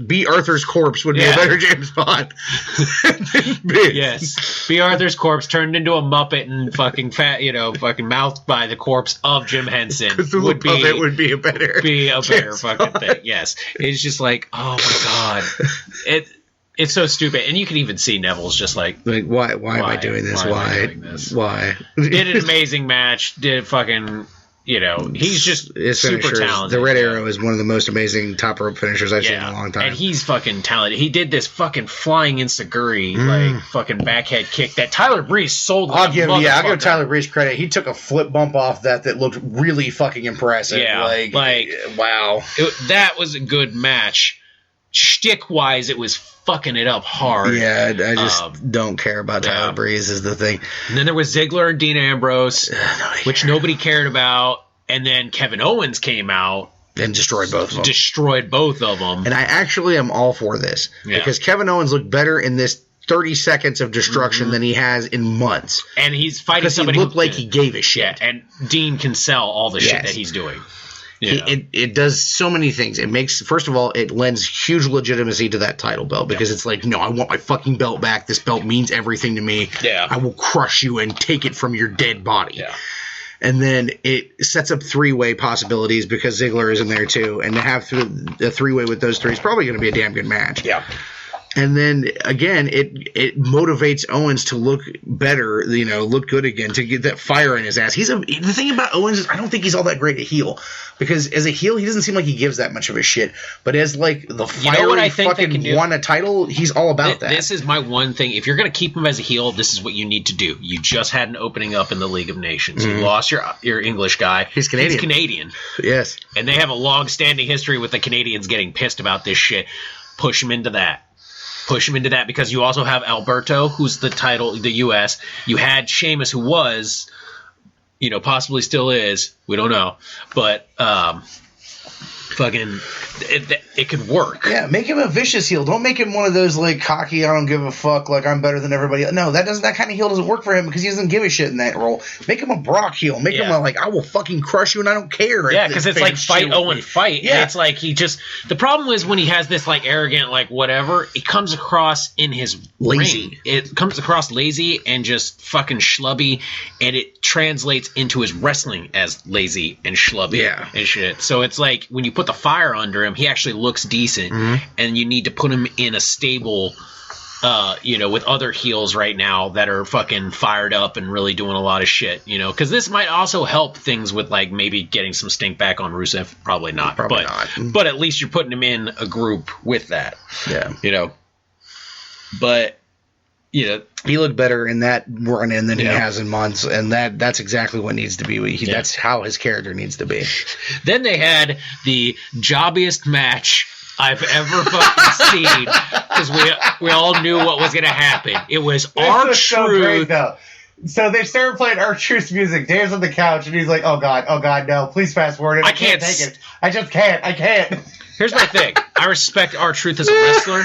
B. Arthur's corpse would be a better James Bond. Yes. B. Arthur's corpse turned into a Muppet and fucking fucking mouthed by the corpse of Jim Henson would be a better fucking thing. Yes. It's just oh my God. It's so stupid. And you can even see Neville's just why am I doing this? Why? Did an amazing match. Did fucking he's just super talented. The Red Arrow is one of the most amazing top rope finishers I've seen in a long time. And he's fucking talented. He did this fucking flying Enziguri, fucking backhead kick that Tyler Breeze sold. I'll give Tyler Breeze credit. He took a flip bump off that looked really fucking impressive. Yeah, wow. That was a good match. Shtick wise, it was fucking it up hard. Yeah, I just don't care about Tyler Breeze is the thing. And then there was Ziggler and Dean Ambrose, which nobody cared about. And then Kevin Owens came out and destroyed both of them. And I actually am all for this because Kevin Owens looked better in this 30 seconds of destruction than he has in months. And he's fighting somebody he looked like he gave a shit. Yeah, and Dean can sell all the shit that he's doing. It does so many things. It makes, first of all, it lends huge legitimacy to that title belt because it's no, I want my fucking belt back. This belt means everything to me. Yeah. I will crush you and take it from your dead body. Yeah. And then it sets up three-way possibilities because Ziggler is in there too. And to have a three-way with those three is probably going to be a damn good match. Yeah. And then, again, it motivates Owens to look better, look good again, to get that fire in his ass. The thing about Owens is I don't think he's all that great a heel. Because as a heel, he doesn't seem like he gives that much of a shit. But as, the fiery fucking won a title, he's all about that. This is my one thing. If you're going to keep him as a heel, this is what you need to do. You just had an opening up in the League of Nations. You lost your English guy. He's Canadian. He's Canadian. Yes. And they have a long-standing history with the Canadians getting pissed about this shit. Push him into that. Because you also have Alberto, who's the title, the U.S. You had Sheamus, who was, possibly still is. We don't know. But fucking it could work. Yeah, make him a vicious heel. Don't make him one of those like cocky, I don't give a fuck, like I'm better than everybody else. No, that kind of heel doesn't work for him because he doesn't give a shit in that role. Make him a Brock heel. Make him a, like, I will fucking crush you and I don't care. Yeah, because it's like fight Owen fight. Yeah, and it's like he just, the problem is when he has this like arrogant like whatever, it comes across in his lazy. ring. It comes across lazy and just fucking schlubby, and it translates into his wrestling as lazy and schlubby and shit. So it's like when you put the fire under him, he actually looks decent, and you need to put him in a stable, with other heels right now that are fucking fired up and really doing a lot of shit, because this might also help things with like maybe getting some stink back on Rusev. Probably not. But at least you're putting him in a group with that. Yeah. But he looked better in that run-in than he has in months, and that's exactly what needs to be. That's how his character needs to be. Then they had the jobbiest match I've ever fucking seen, because we all knew what was going to happen. It was R-Truth. So great, though. So they started playing R-Truth's music. Dave's on the couch, and he's like, oh God, no, please fast forward it. I can't take it. I just can't. I can't. Here's my thing. I respect R-Truth as a wrestler.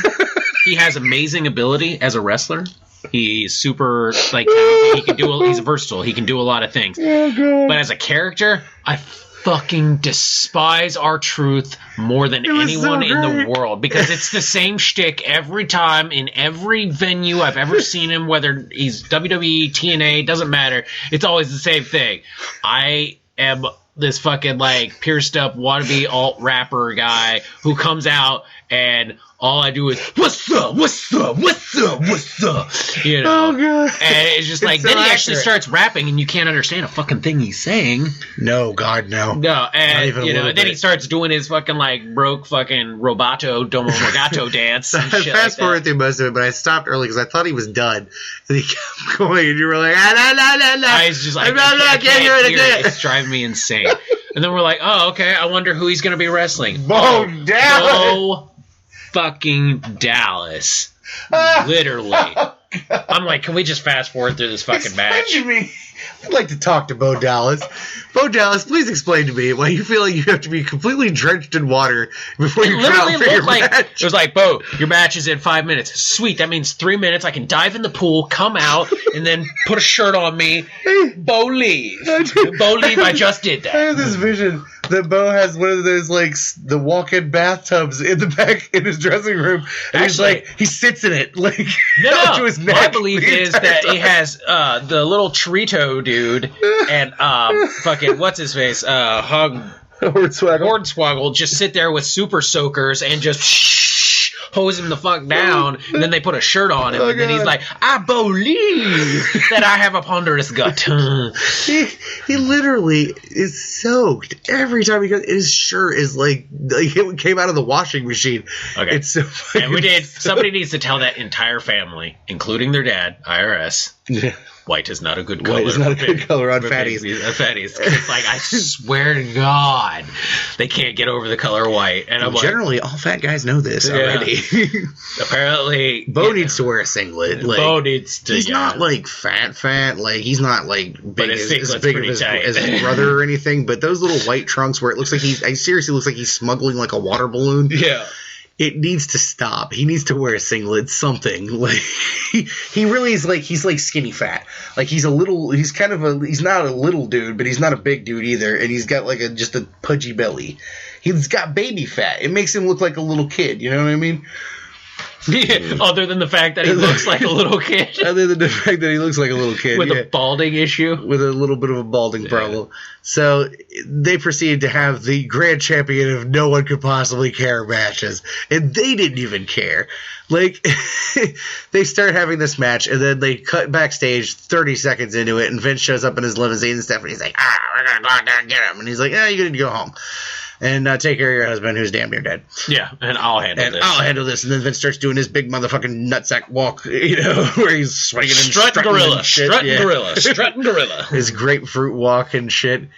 He has amazing ability as a wrestler. He's super, like, he's versatile. He can do a lot of things. Oh, but as a character, I fucking despise R-Truth more than anyone in the world, because it's the same shtick every time in every venue I've ever seen him, whether he's WWE, TNA, doesn't matter. It's always the same thing. I am this fucking like pierced up wannabe alt rapper guy who comes out and all I do is what's up, what's up, what's up, what's up, Oh god! And it's just like, then he actually starts rapping and you can't understand a fucking thing he's saying. No, God, no. No, and then he starts doing his fucking like broke fucking Roboto Domo Mogato dance. And shit fast forward through most of it, but I stopped early because I thought he was done, and he kept going, and you were like, I was just like, I can't hear it again. It's driving me insane. And then we're like, oh, okay, I wonder who he's gonna be wrestling. Bo Dallas. Fucking Dallas. Literally. I'm like, can we just fast forward through this fucking match? I'd like to talk to Bo Dallas. Bo Dallas, please explain to me why you feel like you have to be completely drenched in water before you come out for your match. It was like, Bo, your match is in 5 minutes. Sweet, that means 3 minutes. I can dive in the pool, come out, and then put a shirt on me. Bo leave. Bo leave, I just did that. I have this vision that Bo has one of those, like, the walk-in bathtubs in the back in his dressing room, and he's like, he sits in it, like, to his neck. My belief is that he has the little Chorito dude and fucking what's his face, Hornswoggle just sit there with super soakers and just hose him the fuck down, and then they put a shirt on him, and then he's like, I believe that I have a ponderous gut. he literally is soaked every time he goes. His shirt is like it came out of the washing machine. Okay, it's so and we did. Somebody needs to tell that entire family, including their dad, IRS. Yeah. White is not a good color. White is not a good color on fatties. Fatties. It's like, I swear to God, they can't get over the color white. And I'm generally, all fat guys know this already. Apparently, Bo needs to wear a singlet. Like, Bo needs to. He's not like fat. Like, he's not like big as big as his brother or anything. But those little white trunks where it looks like he seriously looks like he's smuggling like a water balloon. Yeah. It needs to stop. He needs to wear a singlet, something. Like he really is like, he's like skinny fat. Like he's not a little dude, but he's not a big dude either. And he's got like just a pudgy belly. He's got baby fat. It makes him look like a little kid. You know what I mean? Yeah, other than the fact that he looks like a little kid. Other than the fact that he looks like a little kid. With a balding issue. With a little bit of a balding problem. So they proceeded to have the grand champion of no one could possibly care matches. And they didn't even care. Like, they start having this match, and then they cut backstage 30 seconds into it, and Vince shows up in his limousine and stuff, and he's like, we're going to go out there and get him. And he's like, you need to go home. And take care of your husband who's damn near dead. Yeah, and I'll handle this. And then Vince starts doing his big motherfucking nutsack walk, where he's swinging and strutting gorilla, shit. Strutting gorilla. His grapefruit walk and shit.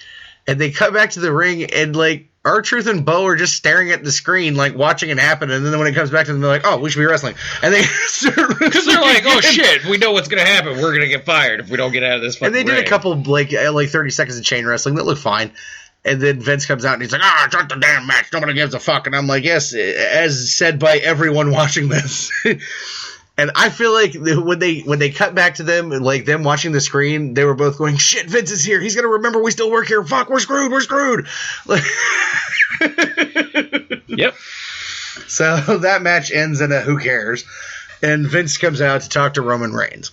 And they cut back to the ring, and like R-Truth and Bo are just staring at the screen, like watching it happen. And then when it comes back to them, they're like, "Oh, we should be wrestling." And they because they're like, "Oh shit, we know what's gonna happen. We're gonna get fired if we don't get out of this." And they did a couple like 30 seconds of chain wrestling that looked fine. And then Vince comes out and he's like, shut the damn match. Nobody gives a fuck. And I'm like, yes, as said by everyone watching this. And I feel like when they cut back to them, like them watching the screen, they were both going, shit, Vince is here. He's going to remember we still work here. Fuck, we're screwed. Yep. So that match ends in a who cares. And Vince comes out to talk to Roman Reigns.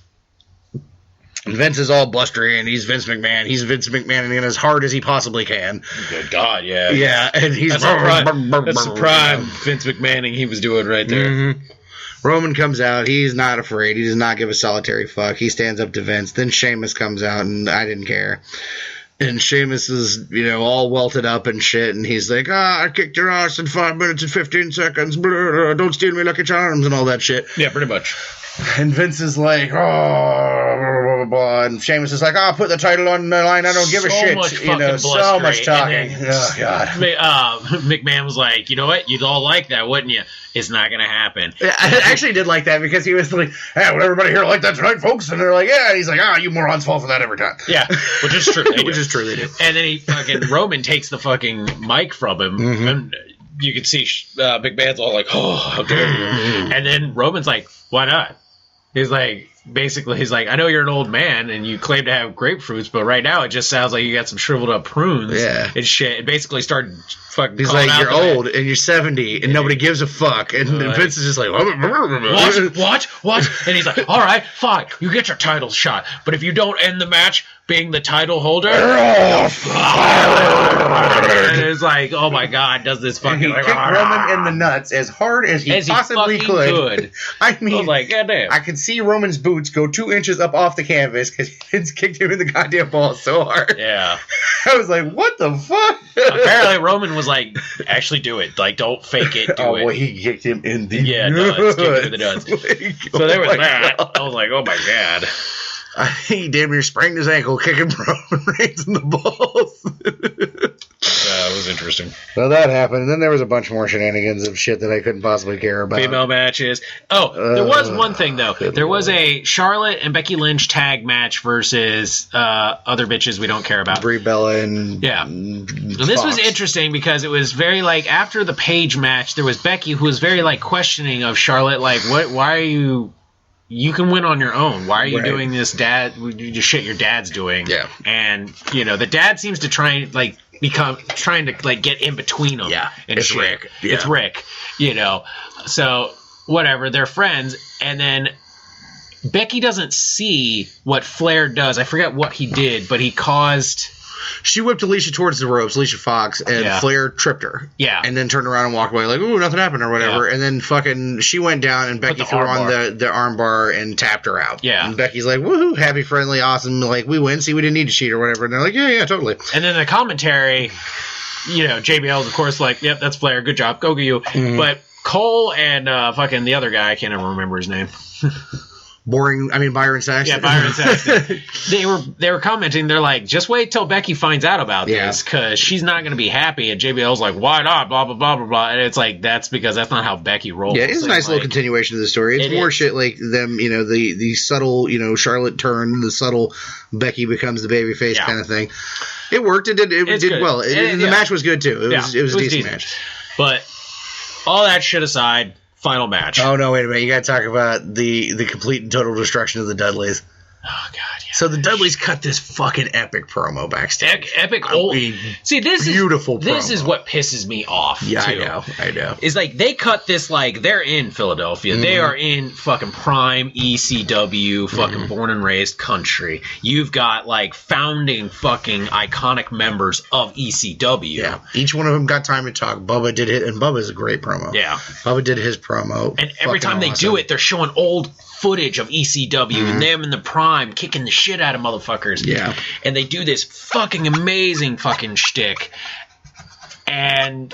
And Vince is all blustery, and he's Vince McMahon. He's Vince McMahon as hard as he possibly can. Good God, yeah. Yeah, and he's... That's the prime Vince McMahoning he was doing right there. Mm-hmm. Roman comes out. He's not afraid. He does not give a solitary fuck. He stands up to Vince. Then Sheamus comes out, and I didn't care. And Sheamus is, all welted up and shit, and he's like, I kicked your ass in 5 minutes and 15 seconds. Blah, don't steal me Lucky Charms and all that shit. Yeah, pretty much. And Vince is like, blah, blah, blah. And Sheamus is like, put the title on the line. I don't give a shit. So much talking. Oh, God. McMahon was like, you know what? You'd all like that, wouldn't you? It's not going to happen. Yeah, I actually did like that because he was like, hey, would everybody here like that tonight, folks? And they're like, yeah. And he's like, you morons fall for that every time. Yeah, which is true. Which is true, they do. And then Roman takes the fucking mic from him. Mm-hmm. And you can see McMahon's all like, oh, how dare you. Mm-hmm. And then Roman's like, why not? He's like, I know you're an old man and you claim to have grapefruits, but right now it just sounds like you got some shriveled up prunes and shit. It basically started fucking. He's like, you're old and you're 70 and nobody gives a fuck. And Vince is just like, watch. And he's like, all right, fine, you get your title shot, but if you don't end the match being the title holder, and it's like, oh my God, does this fucking. And he kicked Roman in the nuts as hard as he possibly could. I mean, I was like, goddamn. I could see Roman's boots go 2 inches up off the canvas because Vince kicked him in the goddamn balls so hard. Yeah. I was like, what the fuck? Apparently Roman was like, actually do it. Like, don't fake it, do it. Well, he kicked him in the nuts. Kicked him in the nuts. So there was that. God. I was like, oh my God. He damn near sprained his ankle kicking Roman Reigns in the balls. It was interesting. So that happened. And then there was a bunch more shenanigans of shit that I couldn't possibly care about. Female matches. Oh, there was one thing, though. There was a Charlotte and Becky Lynch tag match versus other bitches we don't care about. Brie Bella and yeah. And this was interesting because it was very, like, after the Paige match, there was Becky who was very, like, questioning of Charlotte, like, why are you... You can win on your own. Why are you doing this shit your dad's doing? Yeah. And, the dad seems to trying to get in between them. Yeah. And it's shit. Rick. Yeah. It's Rick, So, whatever, they're friends. And then Becky doesn't see what Flair does. I forget what he did, but he caused... She whipped Alicia towards the ropes, Alicia Fox, and Flair tripped her. Yeah. And then turned around and walked away like, ooh, nothing happened or whatever. Yeah. And then fucking she went down and Becky threw on the arm bar and tapped her out. Yeah. And Becky's like, woohoo, happy, friendly, awesome. Like, we win. See, we didn't need to cheat or whatever. And they're like, yeah, totally. And then the commentary, JBL's, of course, like, yep, that's Flair. Good job. Go get you. Mm-hmm. But Cole and fucking the other guy, I can't ever remember his name. Byron Saxton. Yeah, Byron Saxton. They were commenting. They're like, just wait till Becky finds out about this because she's not going to be happy. And JBL's like, why not? Blah blah blah blah blah. And it's like that's because that's not how Becky rolls. Yeah, it's a nice little continuation of the story. It's more shit like them, the subtle, Charlotte turn, the subtle Becky becomes the babyface kind of thing. It worked. It did well. The match was good too. It was a decent match. But all that shit aside. Final match. Oh, no, wait a minute. You got to talk about the complete and total destruction of the Dudleys. Oh, God, yeah. So the Dudleys cut this fucking epic promo backstage. Epic old. See, this beautiful is this is what pisses me off. Yeah, too. I know. Is like they cut this like they're in Philadelphia. Mm-hmm. They are in fucking prime ECW, fucking born and raised country. You've got like founding fucking iconic members of ECW. Yeah, each one of them got time to talk. Bubba did it, and Bubba's a great promo. Yeah, Bubba did his promo, and every time they do it, they're showing old footage of ECW and them in the prime kicking the shit out of motherfuckers. Yeah. And they do this fucking amazing fucking shtick. And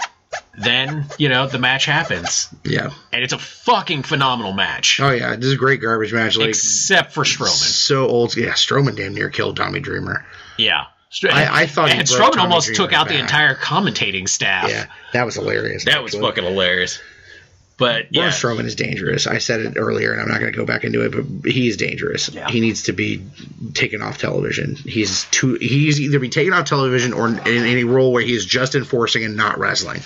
then, the match happens. Yeah. And it's a fucking phenomenal match. Oh, yeah. This is a great garbage match. Like, except for Strowman. So old. Yeah, Strowman damn near killed Tommy Dreamer. Yeah. I thought and Strowman almost took out the entire commentating staff. Yeah. That was hilarious. That was fucking hilarious. But Braun Strowman is dangerous. I said it earlier, and I'm not going to go back into it, but he's dangerous. Yeah. He needs to be taken off television. He's either be taken off television or in any role where he's just enforcing and not wrestling.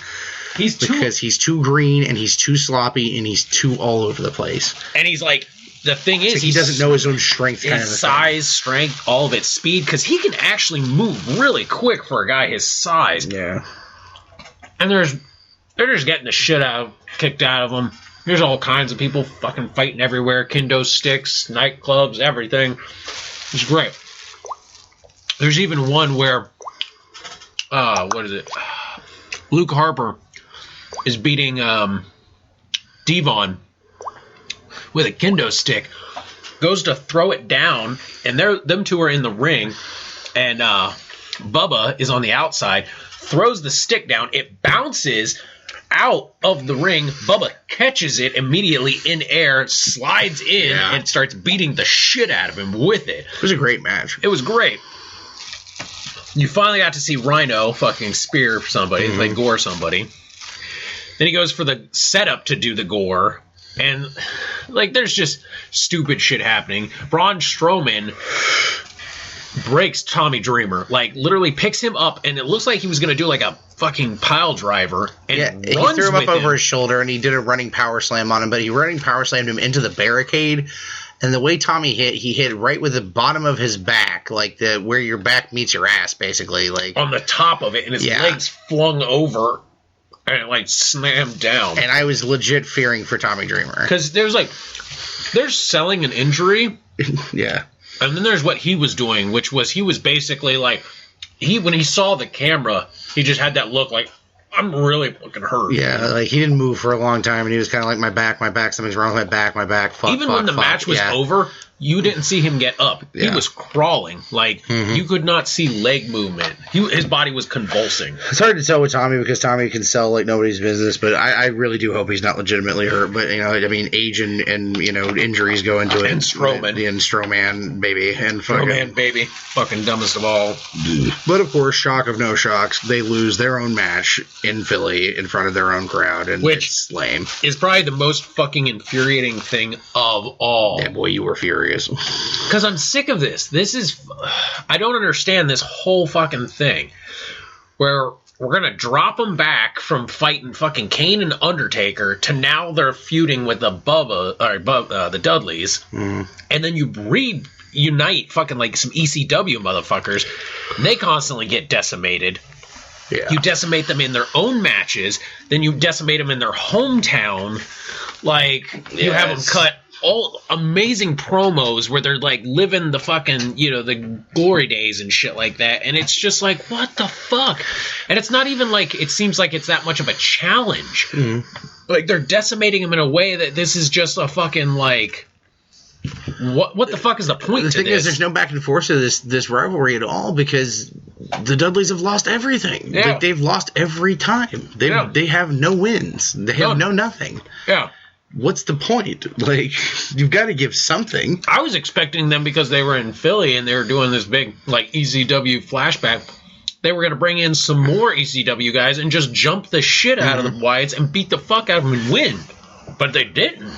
Because he's too green and he's too sloppy and he's too all over the place. And he's like, the thing is, he doesn't know his own strength. His size, strength, all of it, speed, because he can actually move really quick for a guy his size. Yeah. And they're just getting the shit kicked out of him. There's all kinds of people fucking fighting everywhere. Kendo sticks, nightclubs, everything. It's great. There's even one where, what is it? Luke Harper is beating Devon with a kendo stick. Goes to throw it down, and them two are in the ring, and Bubba is on the outside. Throws the stick down. It bounces out of the ring. Bubba catches it immediately in air, slides in, and starts beating the shit out of him with it. It was a great match. It was great. You finally got to see Rhino fucking spear somebody, like gore somebody. Then he goes for the setup to do the gore. And, like, there's just stupid shit happening. Braun Strowman breaks Tommy Dreamer. Like, literally picks him up, and it looks like he was going to do, like, a fucking pile driver. And he threw him up over his shoulder, and he did a running power slam on him, but he running power slammed him into the barricade. And the way Tommy hit, he hit right with the bottom of his back, like where your back meets your ass, basically. Like on the top of it, and his legs flung over and like slammed down. And I was legit fearing for Tommy Dreamer. Because there's selling an injury. Yeah. And then there's what he was doing, which was he was basically like, when he saw the camera, he just had that look like, I'm really fucking hurt. Yeah, like he didn't move for a long time, and he was kind of like, my back, something's wrong with my back, fuck. Even when the match was over, you didn't see him get up. Yeah. He was crawling. Like, you could not see leg movement. His body was convulsing. It's hard to tell with Tommy because Tommy can sell like nobody's business, but I really do hope he's not legitimately hurt. But, I mean, age and injuries go into it. And Strowman. And Strowman, baby. And Strowman, baby. Fucking dumbest of all. But, of course, shock of no shocks, they lose their own match in Philly in front of their own crowd, and it's lame. Is probably the most fucking infuriating thing of all. Yeah, boy, you were furious. Because I'm sick of this. I don't understand this whole fucking thing. Where we're going to drop them back from fighting fucking Kane and Undertaker to now they're feuding with the the Dudleys. And then you reunite fucking like some ECW motherfuckers. And they constantly get decimated. Yeah. You decimate them in their own matches. Then you decimate them in their hometown. Like, you have them cut all amazing promos where they're like living the fucking, the glory days and shit like that. And it's just like, what the fuck? And it's not even like, it seems like it's that much of a challenge. Like, they're decimating them in a way that this is just a fucking like, what the fuck is the point to this? The thing is, there's no back and forth to this rivalry at all because the Dudleys have lost everything. Yeah. They've lost every time. They have no wins. They have no nothing. Yeah. What's the point? Like, you've got to give something. I was expecting them because they were in Philly and they were doing this big, like, ECW flashback. They were going to bring in some more ECW guys and just jump the shit out of the Wyatts and beat the fuck out of them and win. But they didn't.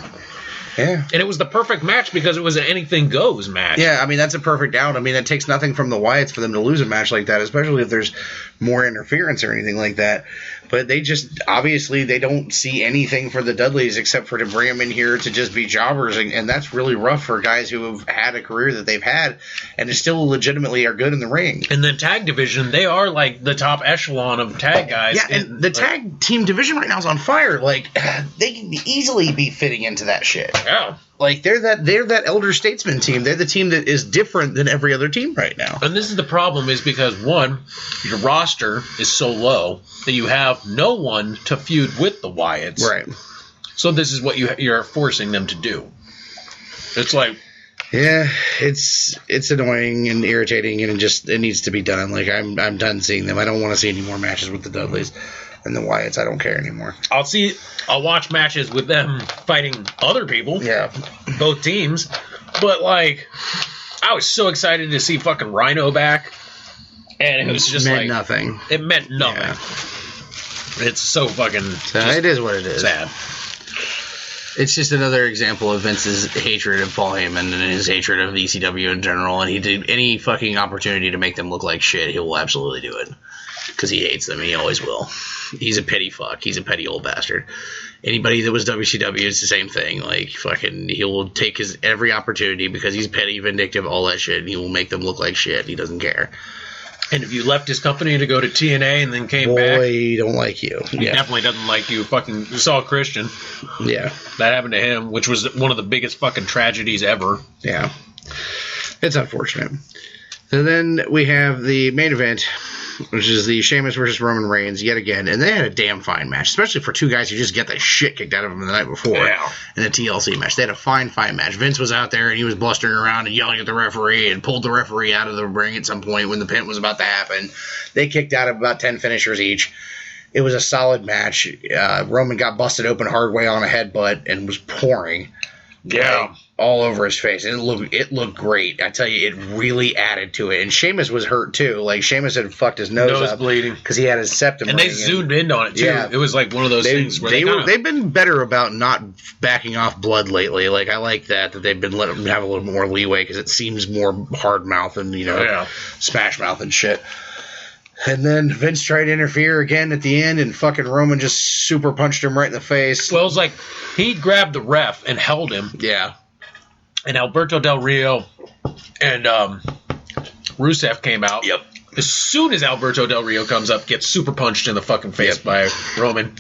Yeah. And it was the perfect match because it was an anything goes match. Yeah, I mean, that's a perfect out. I mean, it takes nothing from the Wyatts for them to lose a match like that, especially if there's more interference or anything like that. But they just, obviously, they don't see anything for the Dudleys except for to bring them in here to just be jobbers. And that's really rough for guys who have had a career that they've had and still legitimately are good in the ring. In the tag division, they are like the top echelon of tag guys. Yeah, and the tag team division right now is on fire. Like, they can easily be fitting into that shit. Yeah. Like, they're that elder statesman team. They're the team that is different than every other team right now. And this is the problem is because, one, your roster is so low that you have no one to feud with the Wyatts. Right. So this is what you're forcing them to do. It's like... Yeah, it's annoying and irritating, and it needs to be done. Like, I'm done seeing them. I don't want to see any more matches with the Dudleys and the Wyatts. I don't care anymore. I'll watch matches with them fighting other people. Yeah. Both teams. But, like, I was so excited to see fucking Rhino back. And it was just meant nothing. It meant nothing. Yeah. It's so fucking it is what it is. Sad. It's just another example of Vince's hatred of Paul Heyman and his hatred of ECW in general, and he did any fucking opportunity to make them look like shit, he will absolutely do it. Because he hates them, and he always will. He's a petty fuck. He's a petty old bastard. Anybody that was WCW is the same thing. Like, fucking, he will take his every opportunity because he's petty, vindictive, all that shit, and he will make them look like shit. He doesn't care. And if you left his company to go to TNA and then came back... Boy, he don't like you. He definitely doesn't like you. Fucking, you saw Christian. Yeah. That happened to him, which was one of the biggest fucking tragedies ever. Yeah. It's unfortunate. And then we have the main event, which is the Sheamus versus Roman Reigns yet again. And they had a damn fine match, especially for two guys who just get the shit kicked out of them the night before in a TLC match. They had a fine match. Vince was out there and he was blustering around and yelling at the referee and pulled the referee out of the ring at some point when the pin was about to happen. They kicked out of about 10 finishers each. It was a solid match. Roman got busted open hard way on a headbutt and was pouring. Yeah. All over his face. And it looked great. I tell you, it really added to it. And Sheamus was hurt, too. Like, Sheamus had fucked his nose up. Bleeding. Because he had his septum. And they zoomed in on it, too. Yeah. It was like one of those things where they've been better about not backing off blood lately. Like, I like that they've been letting him have a little more leeway because it seems more hard mouth and, smash mouth and shit. And then Vince tried to interfere again at the end, and fucking Roman just super punched him right in the face. Well, it was like he grabbed the ref and held him. Yeah. And Alberto Del Rio and Rusev came out. Yep. As soon as Alberto Del Rio comes up, gets super punched in the fucking face by Roman.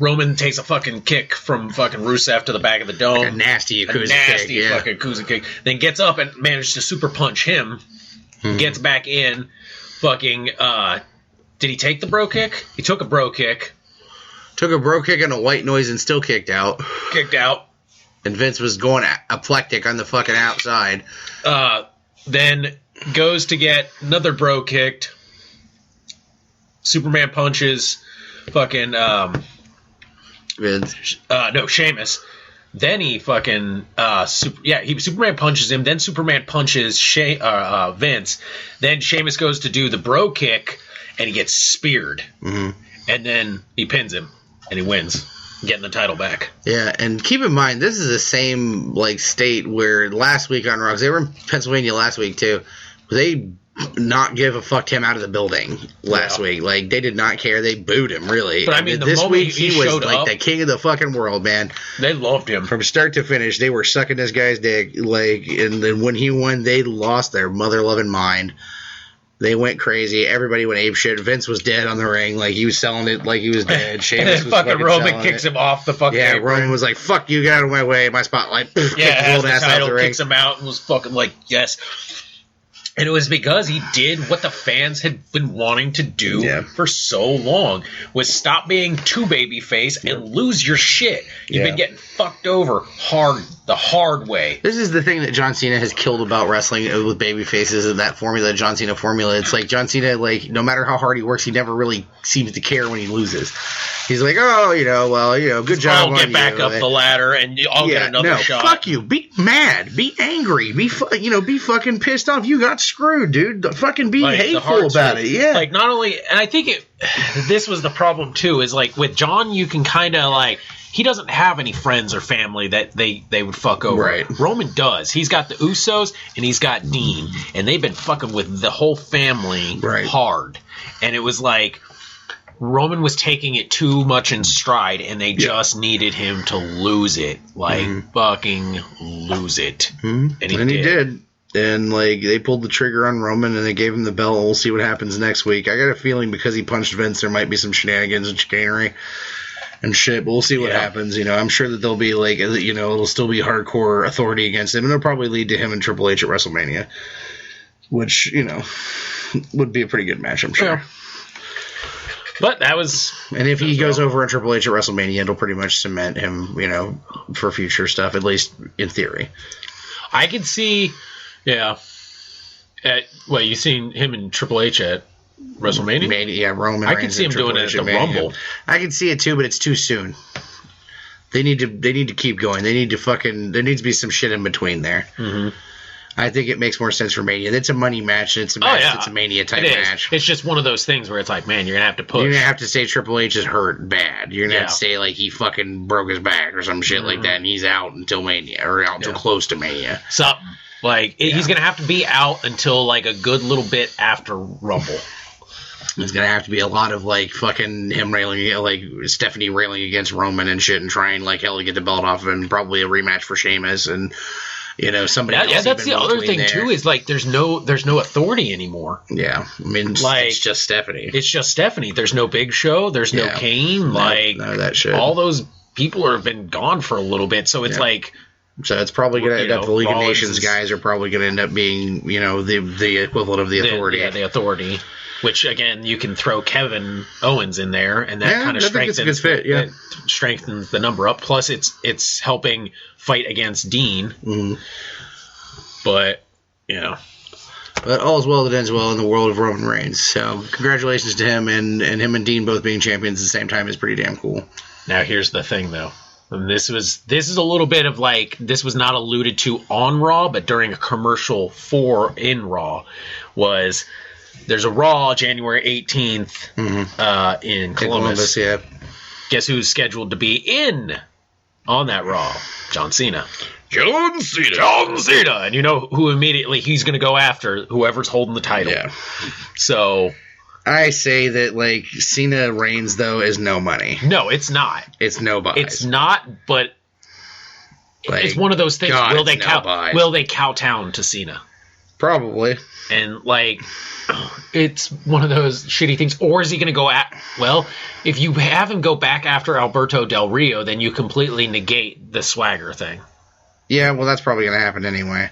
Roman takes a fucking kick from fucking Rusev to the back of the dome. Like a nasty Yakuza kick. Fucking Yakuza kick. Then gets up and manages to super punch him. Gets back in. Fucking, did he take the bro kick? He took a bro kick. Took a bro kick and a white noise and still kicked out. And Vince was going apoplectic on the fucking outside. Then goes to get another bro kicked. Superman punches fucking Vince. Sheamus. Then he fucking Superman punches him. Then Superman punches Vince. Then Sheamus goes to do the bro kick and he gets speared. Mm-hmm. And then he pins him and he wins, getting the title back. Yeah, and keep in mind, this is the same state where last week on Raw, 'cause they were in Pennsylvania last week too. They not give a fuck him out of the building last week. Like, they did not care. They booed him, really. But I mean, this week he was like up, the king of the fucking world, man. They loved him from start to finish. They were sucking this guy's dick. Like, and then when he won, they lost their mother loving mind. They went crazy. Everybody went apeshit. Vince was dead on the ring. Like, he was selling it like he was dead. Sheamus was fucking Roman kicks him off the fucking apron. Roman was like, fuck you, get out of my way, my spotlight. Yeah, the title kicks him out and was fucking like, yes. And it was because he did what the fans had been wanting to do for so long, was stop being too babyface and lose your shit. You've been getting fucked over the hard way. This is the thing that John Cena has killed about wrestling with babyfaces and that formula, John Cena formula. It's like John Cena, like, no matter how hard he works, he never really seems to care when he loses. He's like, good job. I'll get back up the ladder and I'll get another shot. Fuck you. Be mad. Be angry. Be fucking pissed off. You got screwed, dude. Fucking be hateful about it. Yeah. Like, not only, and I think this was the problem too, is like with John, you can kind of like, he doesn't have any friends or family that they would fuck over. Right. Roman does. He's got the Usos and he's got Dean, and they've been fucking with the whole family hard. And it was like, Roman was taking it too much in stride, and they just needed him to lose it. Like, fucking lose it. And he did. And, like, they pulled the trigger on Roman, and they gave him the belt. We'll see what happens next week. I got a feeling because he punched Vince, there might be some shenanigans and chicanery and shit, but we'll see what happens. I'm sure that there'll be, like, it'll still be hardcore authority against him, and it'll probably lead to him and Triple H at WrestleMania, which, would be a pretty good match, I'm sure. Yeah. But that was... And if he goes over on Triple H at WrestleMania, it'll pretty much cement him, for future stuff, at least in theory. I could see... Yeah. You seen him and Triple H at WrestleMania? Roman. I could see him doing it at the Rumble. I could see it too, but it's too soon. They need to keep going. There needs to be some shit in between there. Mm-hmm. I think it makes more sense for Mania. It's a money match. It's a match. It's a Mania type match. It's just one of those things where it's like, man, you're gonna have to push. You're gonna have to say Triple H is hurt bad. You're gonna have to say like he fucking broke his back or some shit like that, and he's out until Mania or out until close to Mania. Something like he's gonna have to be out until like a good little bit after Rumble. It's gonna have to be a lot of like fucking him railing, like Stephanie railing against Roman and shit, and trying like hell to get the belt off of him. Probably a rematch for Sheamus and. Somebody else. Yeah, that's the other thing there. Too. Is like there's no authority anymore. Yeah, I mean, it's just Stephanie. It's just Stephanie. There's no Big Show. There's no Kane. None of that shit. All those people have been gone for a little bit, so it's like. So it's probably going to end up the League of Nations guys are probably going to end up being the equivalent of the authority. The authority. Which again, you can throw Kevin Owens in there, and that kind of strengthens strengthens the number up. Plus, it's helping fight against Dean. Mm-hmm. But but all's well that ends well in the world of Roman Reigns. So congratulations to him, and him and Dean both being champions at the same time is pretty damn cool. Now here's the thing, though. And this is a little bit of like this was not alluded to on Raw, but during a commercial in Raw was. There's a Raw January 18th in Columbus. Yeah. Guess who's scheduled to be on that Raw? John Cena. John Cena. And you know who immediately he's going to go after? Whoever's holding the title. Yeah. So. I say that, like, Cena Reigns, though, is no money. No, it's not. It's nobody. It's not, but like, it's one of those things. God, will they kowtown to Cena? Probably. And, like... It's one of those shitty things. Or is he going to go at... Well, if you have him go back after Alberto Del Rio, then you completely negate the swagger thing. Yeah, well, that's probably going to happen anyway.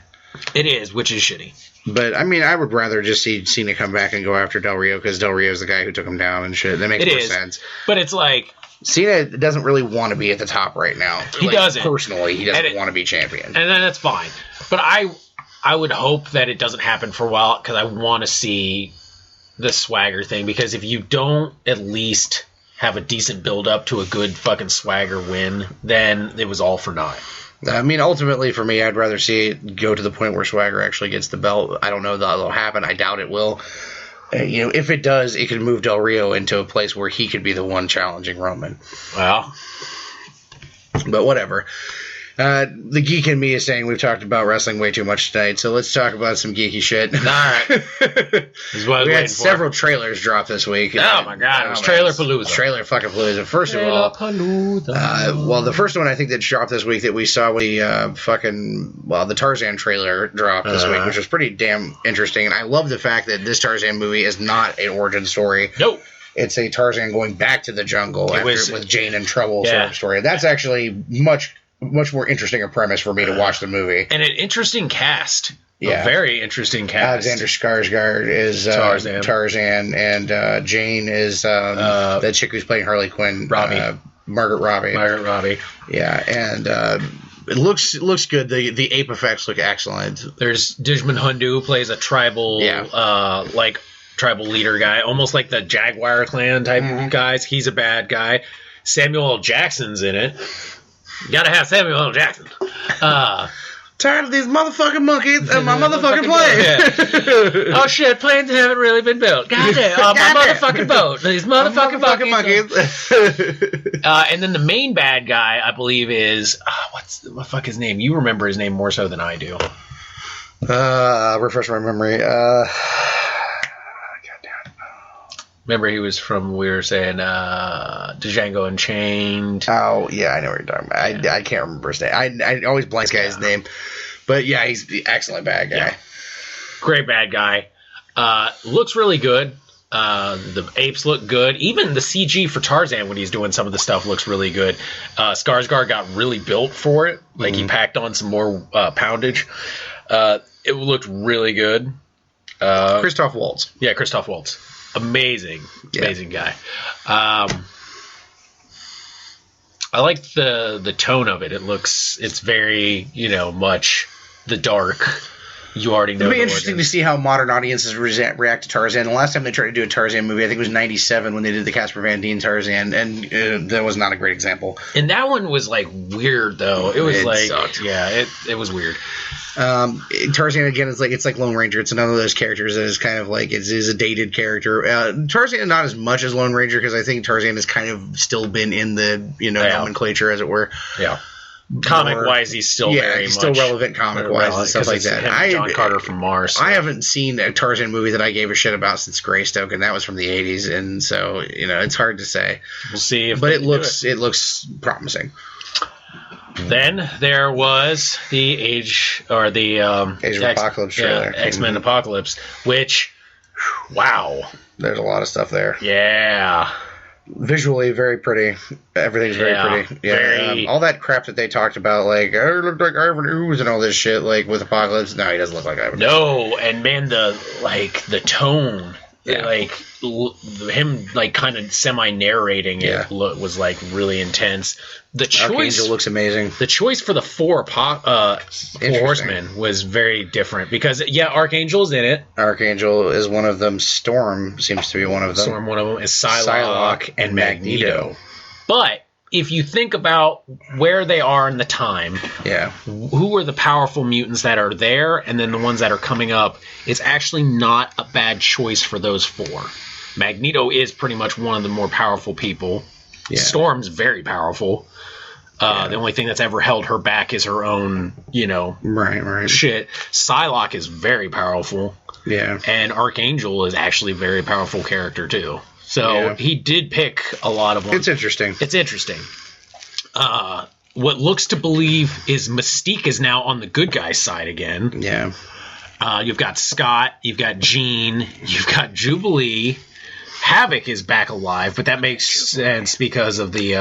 It is, which is shitty. But, I mean, I would rather just see Cena come back and go after Del Rio, because Del Rio's the guy who took him down and shit. That makes more sense. But it's like... Cena doesn't really want to be at the top right now. He doesn't. Personally, he doesn't want to be champion. And then that's fine. But I would hope that it doesn't happen for a while because I want to see the swagger thing. Because if you don't at least have a decent build up to a good fucking swagger win, then it was all for naught. I mean, ultimately for me, I'd rather see it go to the point where Swagger actually gets the belt. I don't know that it'll happen. I doubt it will. If it does, it could move Del Rio into a place where he could be the one challenging Roman. Well, but whatever. The geek in me is saying we've talked about wrestling way too much tonight, so let's talk about some geeky shit. All right. We had several trailers drop this week. Oh my god, it was Trailer Palooza. Trailer fucking Palooza. First of all, well, the first one I think that dropped this week that we saw was the Tarzan trailer dropped this week, which was pretty damn interesting. And I love the fact that this Tarzan movie is not an origin story. Nope. It's a Tarzan going back to the jungle with Jane in trouble sort of story. That's actually much more interesting a premise for me to watch the movie. And an interesting cast. Yeah. A very interesting cast. Alexander Skarsgård is Tarzan, and Jane is the chick who's playing Harley Quinn. Margaret Robbie. Yeah, and it looks good. The ape effects look excellent. There's Dijman Hundu, who plays a tribal tribal leader guy, almost like the Jaguar clan type guys. He's a bad guy. Samuel L. Jackson's in it. You gotta have Samuel L. Jackson. Tired of these motherfucking monkeys and my motherfucking plane. Oh shit, planes haven't really been built. Goddamn, my motherfucking boat. These motherfucking monkeys. And then the main bad guy, I believe, is what the fuck his name? You remember his name more so than I do. Refresh my memory. Remember, he was from, we were saying, Django Unchained. Oh, yeah, I know what you're talking about. I can't remember his name. I always blank this guy's name. But, yeah, he's the excellent bad guy. Yeah. Great bad guy. Looks really good. The apes look good. Even the CG for Tarzan, when he's doing some of the stuff, looks really good. Skarsgård got really built for it. Like, he packed on some more poundage. It looked really good. Christoph Waltz. Yeah, Christoph Waltz. Amazing guy. I like the tone of it. It's very, much the dark you already know. It'll be interesting to see how modern audiences react to Tarzan. The last time they tried to do a Tarzan movie, I think it was '97 when they did the Casper Van Dien Tarzan, and that was not a great example. And that one was like weird though. It was sucked. Yeah, it was weird. Tarzan again is it's like Lone Ranger. It's another of those characters that is kind of like is a dated character. Tarzan not as much as Lone Ranger because I think Tarzan has kind of still been in the nomenclature as it were. Yeah. Comic wise, he's still he's still relevant comic wise and stuff like that. John Carter from Mars. So. I haven't seen a Tarzan movie that I gave a shit about since Greystoke, and that was from the '80s, and so it's hard to say. We'll see if. But it looks promising. Then there was the Age of Apocalypse trailer, X-Men Apocalypse, which, wow, there's a lot of stuff there. Yeah. Visually very pretty. Everything's very pretty. Yeah, all that crap that they talked about, like I look like Ivan Ooze and all this shit, like with Apocalypse. No, he doesn't look like Ivan. No, and man, the tone, like him, like kind of semi-narrating it was like really intense. The choice Archangel looks amazing. The choice for the four horsemen was very different because Archangel's in it. Archangel is one of them. Storm seems to be one of them. Storm, one of them is Psylocke and Magneto. But if you think about where they are in the time, who are the powerful mutants that are there, and then the ones that are coming up, it's actually not a bad choice for those four. Magneto is pretty much one of the more powerful people. Yeah. Storm's very powerful. The only thing that's ever held her back is her own, shit. Psylocke is very powerful. Yeah. And Archangel is actually a very powerful character, too. So he did pick a lot of them. It's interesting. What looks to believe is Mystique is now on the good guy's side again. Yeah. You've got Scott. You've got Jean. You've got Jubilee. Havoc is back alive, but that makes sense because of the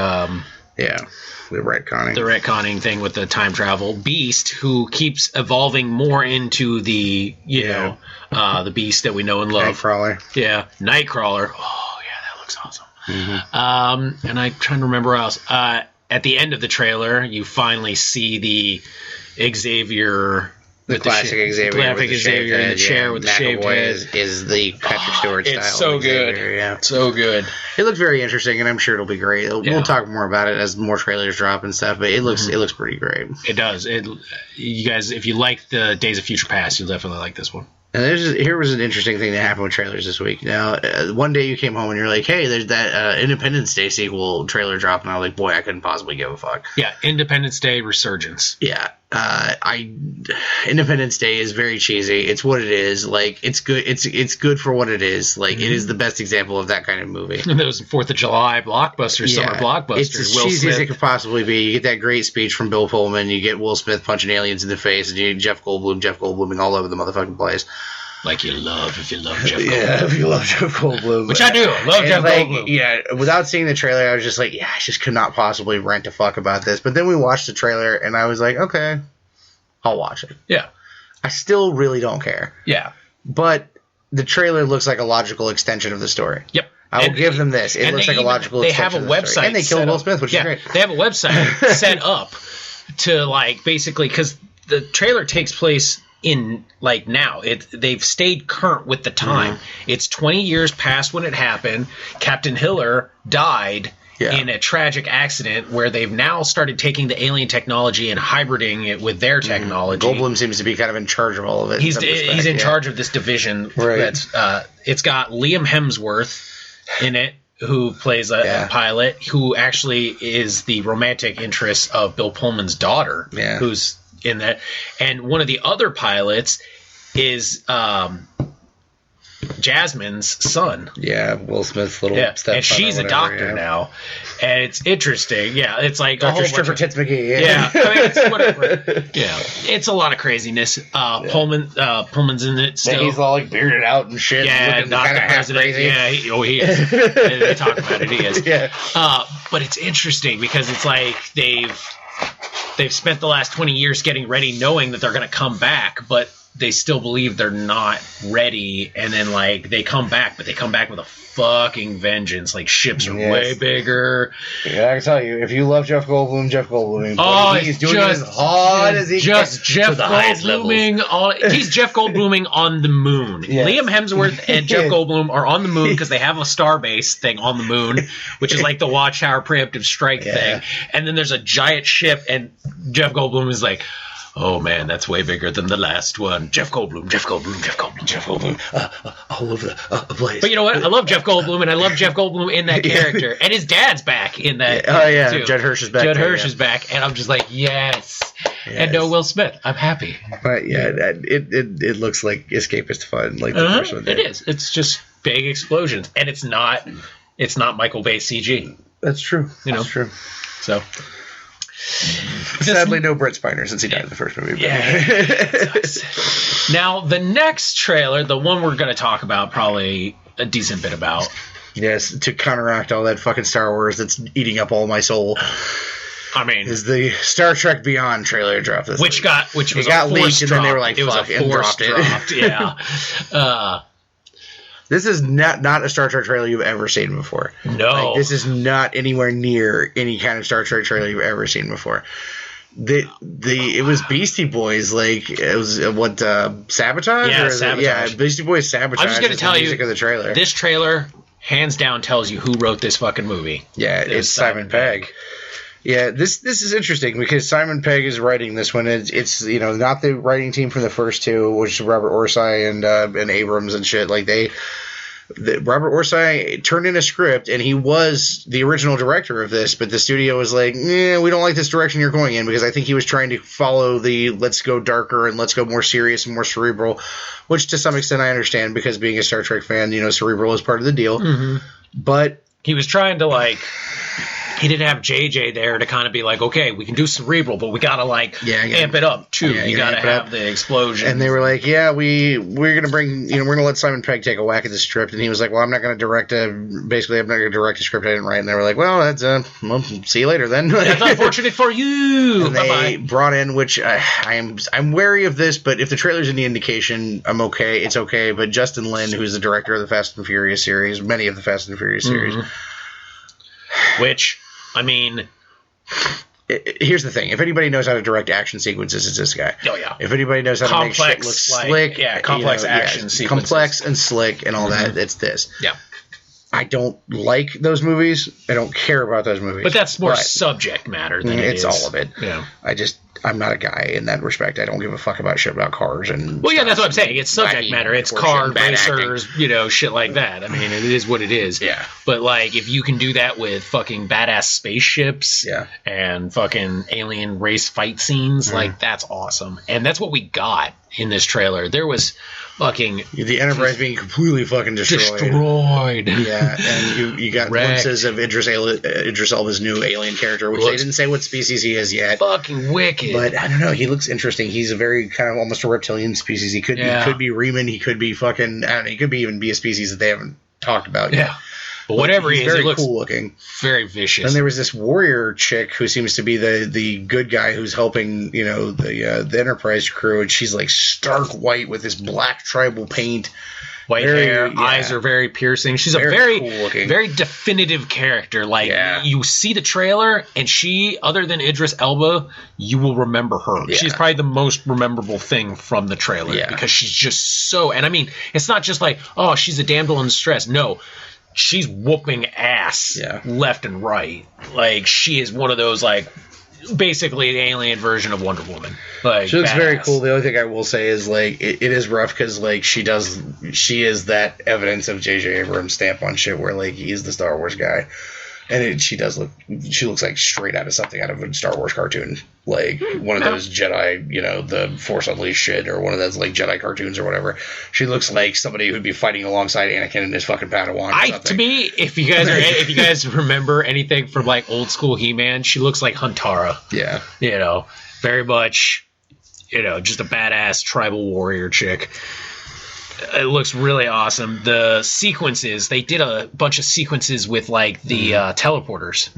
retconning. The retconning thing with the time travel. Beast, who keeps evolving more into the, the Beast that we know and love. Nightcrawler. Yeah, Nightcrawler. Oh, yeah, that looks awesome. Mm-hmm. And I'm trying to remember what else. At the end of the trailer, you finally see the Xavier... The classic Xavier in the chair with the shaved head is the Patrick Stewart style. It's so good. Xavier, so good. It looks very interesting, and I'm sure it'll be great. We'll talk more about it as more trailers drop and stuff, but it looks pretty great. It does. You guys, if you like the Days of Future Past, you'll definitely like this one. And here was an interesting thing that happened with trailers this week. Now, one day you came home and you're like, hey, there's that Independence Day sequel trailer drop, and I was like, boy, I couldn't possibly give a fuck. Yeah, Independence Day Resurgence. Yeah. Independence Day is very cheesy. It's what it is. Like, it's good. It's good for what it is. Like, it is the best example of that kind of movie. And those 4th of July blockbusters, summer blockbusters. It's as cheesy as it could possibly be. You get that great speech from Bill Pullman. You get Will Smith punching aliens in the face, and you get Jeff Goldbluming all over the motherfucking place. Like if you love Jeff Goldblum. Yeah, if you love Jeff Goldblum. Which I do. I love Jeff Goldblum. Yeah, without seeing the trailer, I was just like, I just could not possibly rant a fuck about this. But then we watched the trailer, and I was like, okay, I'll watch it. Yeah. I still really don't care. Yeah. But the trailer looks like a logical extension of the story. Yep. I will give them this. It looks like a logical extension of the story. They have a website. And they killed Will Smith, which is great. They have a website set up to, like, basically, because the trailer takes place in like now. They've stayed current with the time. It's 20 years past when it happened. Captain Hiller died in a tragic accident where they've now started taking the alien technology and hybriding it with their technology. Goldblum seems to be kind of in charge of all of it. He's in charge of this division. Right. That's it's got Liam Hemsworth in it, who plays a pilot, who actually is the romantic interest of Bill Pullman's daughter, who's in that. And one of the other pilots is Jasmine's son. Yeah, Will Smith's little stepfather. And she's a doctor now. And it's interesting. Yeah, it's like Dr. Stripper Tits McGee. Yeah, I mean, it's whatever. Yeah, it's a lot of craziness. Pullman's in it still. And he's all like bearded out and shit. Yeah, looking kind of half crazy. Yeah, he is. They talk about it. He is. Yeah. But it's interesting because it's like they've spent the last 20 years getting ready, knowing that they're going to come back, but they still believe they're not ready, and then like they come back, but they come back with a fucking vengeance. Like ships are way bigger. Yeah, I can tell you, if you love Jeff Goldblum, he's doing just, it as hard as he can. Just Jeff Goldbluming he's Jeff Goldbluming on the moon. Yes. Liam Hemsworth and Jeff Goldblum are on the moon because they have a starbase thing on the moon, which is like the Watchtower preemptive strike thing. And then there's a giant ship, and Jeff Goldblum is like, oh man, that's way bigger than the last one. Jeff Goldblum. All over the place. But you know what? I love Jeff Goldblum, and I love Jeff Goldblum in that character. And his dad's back in that. Oh yeah, too. Judd Hirsch is back. Is back, and I'm just like, yes. And no Will Smith. I'm happy. But yeah, it looks like escapist fun, like the first one did. It is. It's just big explosions, and it's not Michael Bay CG. That's true. That's true. So. Sadly, no Brett Spiner since he died in the first movie. But. Yeah. Now, the next trailer, the one we're going to talk about probably a decent bit about. Yes, to counteract all that fucking Star Wars that's eating up all my soul. I mean, is the Star Trek Beyond trailer dropped this week. Which was got leaked, and then they were like, it was a forced drop. Yeah. This is not a Star Trek trailer you've ever seen before. No. Like, this is not anywhere near any kind of Star Trek trailer you've ever seen before. It was Beastie Boys, like it was Sabotage? Yeah, Sabotage. Yeah, Beastie Boys Sabotage. I'm just gonna tell you, of the trailer. This trailer, hands down, tells you who wrote this fucking movie. Yeah, it's Simon Pegg. Yeah, this is interesting because Simon Pegg is writing this one. It's not the writing team from the first two, which is Robert Orsai and Abrams and shit. Like Robert Orsai turned in a script, and he was the original director of this, but the studio was like, we don't like this direction you're going in, because I think he was trying to follow the let's go darker and let's go more serious and more cerebral, which to some extent I understand, because being a Star Trek fan, cerebral is part of the deal. Mm-hmm. But he was trying to he didn't have JJ there to kind of be like, okay, we can do cerebral, but we gotta amp it up too. You gotta have the explosion. And they were like, we're gonna bring, we're gonna let Simon Pegg take a whack at the script. And he was like, well, I'm not gonna direct a script I didn't write. And they were like, well, that's see you later then. That's unfortunate for you. And they brought in, which I'm wary of this, but if the trailer's any indication, I'm okay. It's okay. But Justin Lin, who's the director of the Fast and Furious series, many of the Fast and Furious series, which. I mean, here's the thing. If anybody knows how to direct action sequences, it's this guy. Oh, yeah. If anybody knows how to make shit look slick. Complex action sequences. Complex and slick and all that, it's this. Yeah. I don't like those movies. I don't care about those movies. But that's more subject matter than it is. It's all of it. Yeah. I'm not a guy in that respect. I don't give a fuck about shit about cars and. Well, yeah, that's what I'm saying. It's subject matter. It's car racers, shit like that. I mean, it is what it is. Yeah. But if you can do that with fucking badass spaceships, and fucking alien race fight scenes, that's awesome. And that's what we got in this trailer. There was fucking the Enterprise being completely fucking destroyed. Yeah, and you got glimpses of Idris Elba's new alien character, which they didn't say what species he is yet. Fucking wicked. But I don't know. He looks interesting. He's a very kind of almost a reptilian species. He could be Riemann. He could be fucking. I don't know. He could even be a species that they haven't talked about yet. Yeah. But whatever he is, very he looks cool looking. Very vicious. And there was this warrior chick who seems to be the good guy who's helping, the Enterprise crew, and she's like stark white with this black tribal paint. White hair, eyes are very piercing. She's very a cool looking. very definitive character. You see the trailer, and she, other than Idris Elba, you will remember her. Yeah. She's probably the most memorable thing from the trailer because she's just so. And I mean, it's not just like, oh, she's a damsel in distress. No. She's whooping ass left and right. She is one of those, basically the alien version of Wonder Woman. She looks very cool. The only thing I will say is, it is rough because, she is that evidence of J.J. Abrams' stamp on shit where, he's the Star Wars guy. And she looks like straight out of something out of a Star Wars cartoon. One of those Jedi, the Force Unleashed shit, or one of those, Jedi cartoons or whatever. She looks like somebody who'd be fighting alongside Anakin and his fucking Padawan. To me, if you guys remember anything from, old school He-Man, she looks like Huntara. Yeah. Very much, just a badass tribal warrior chick. It looks really awesome. The sequences, they did a bunch of sequences with like the teleporters,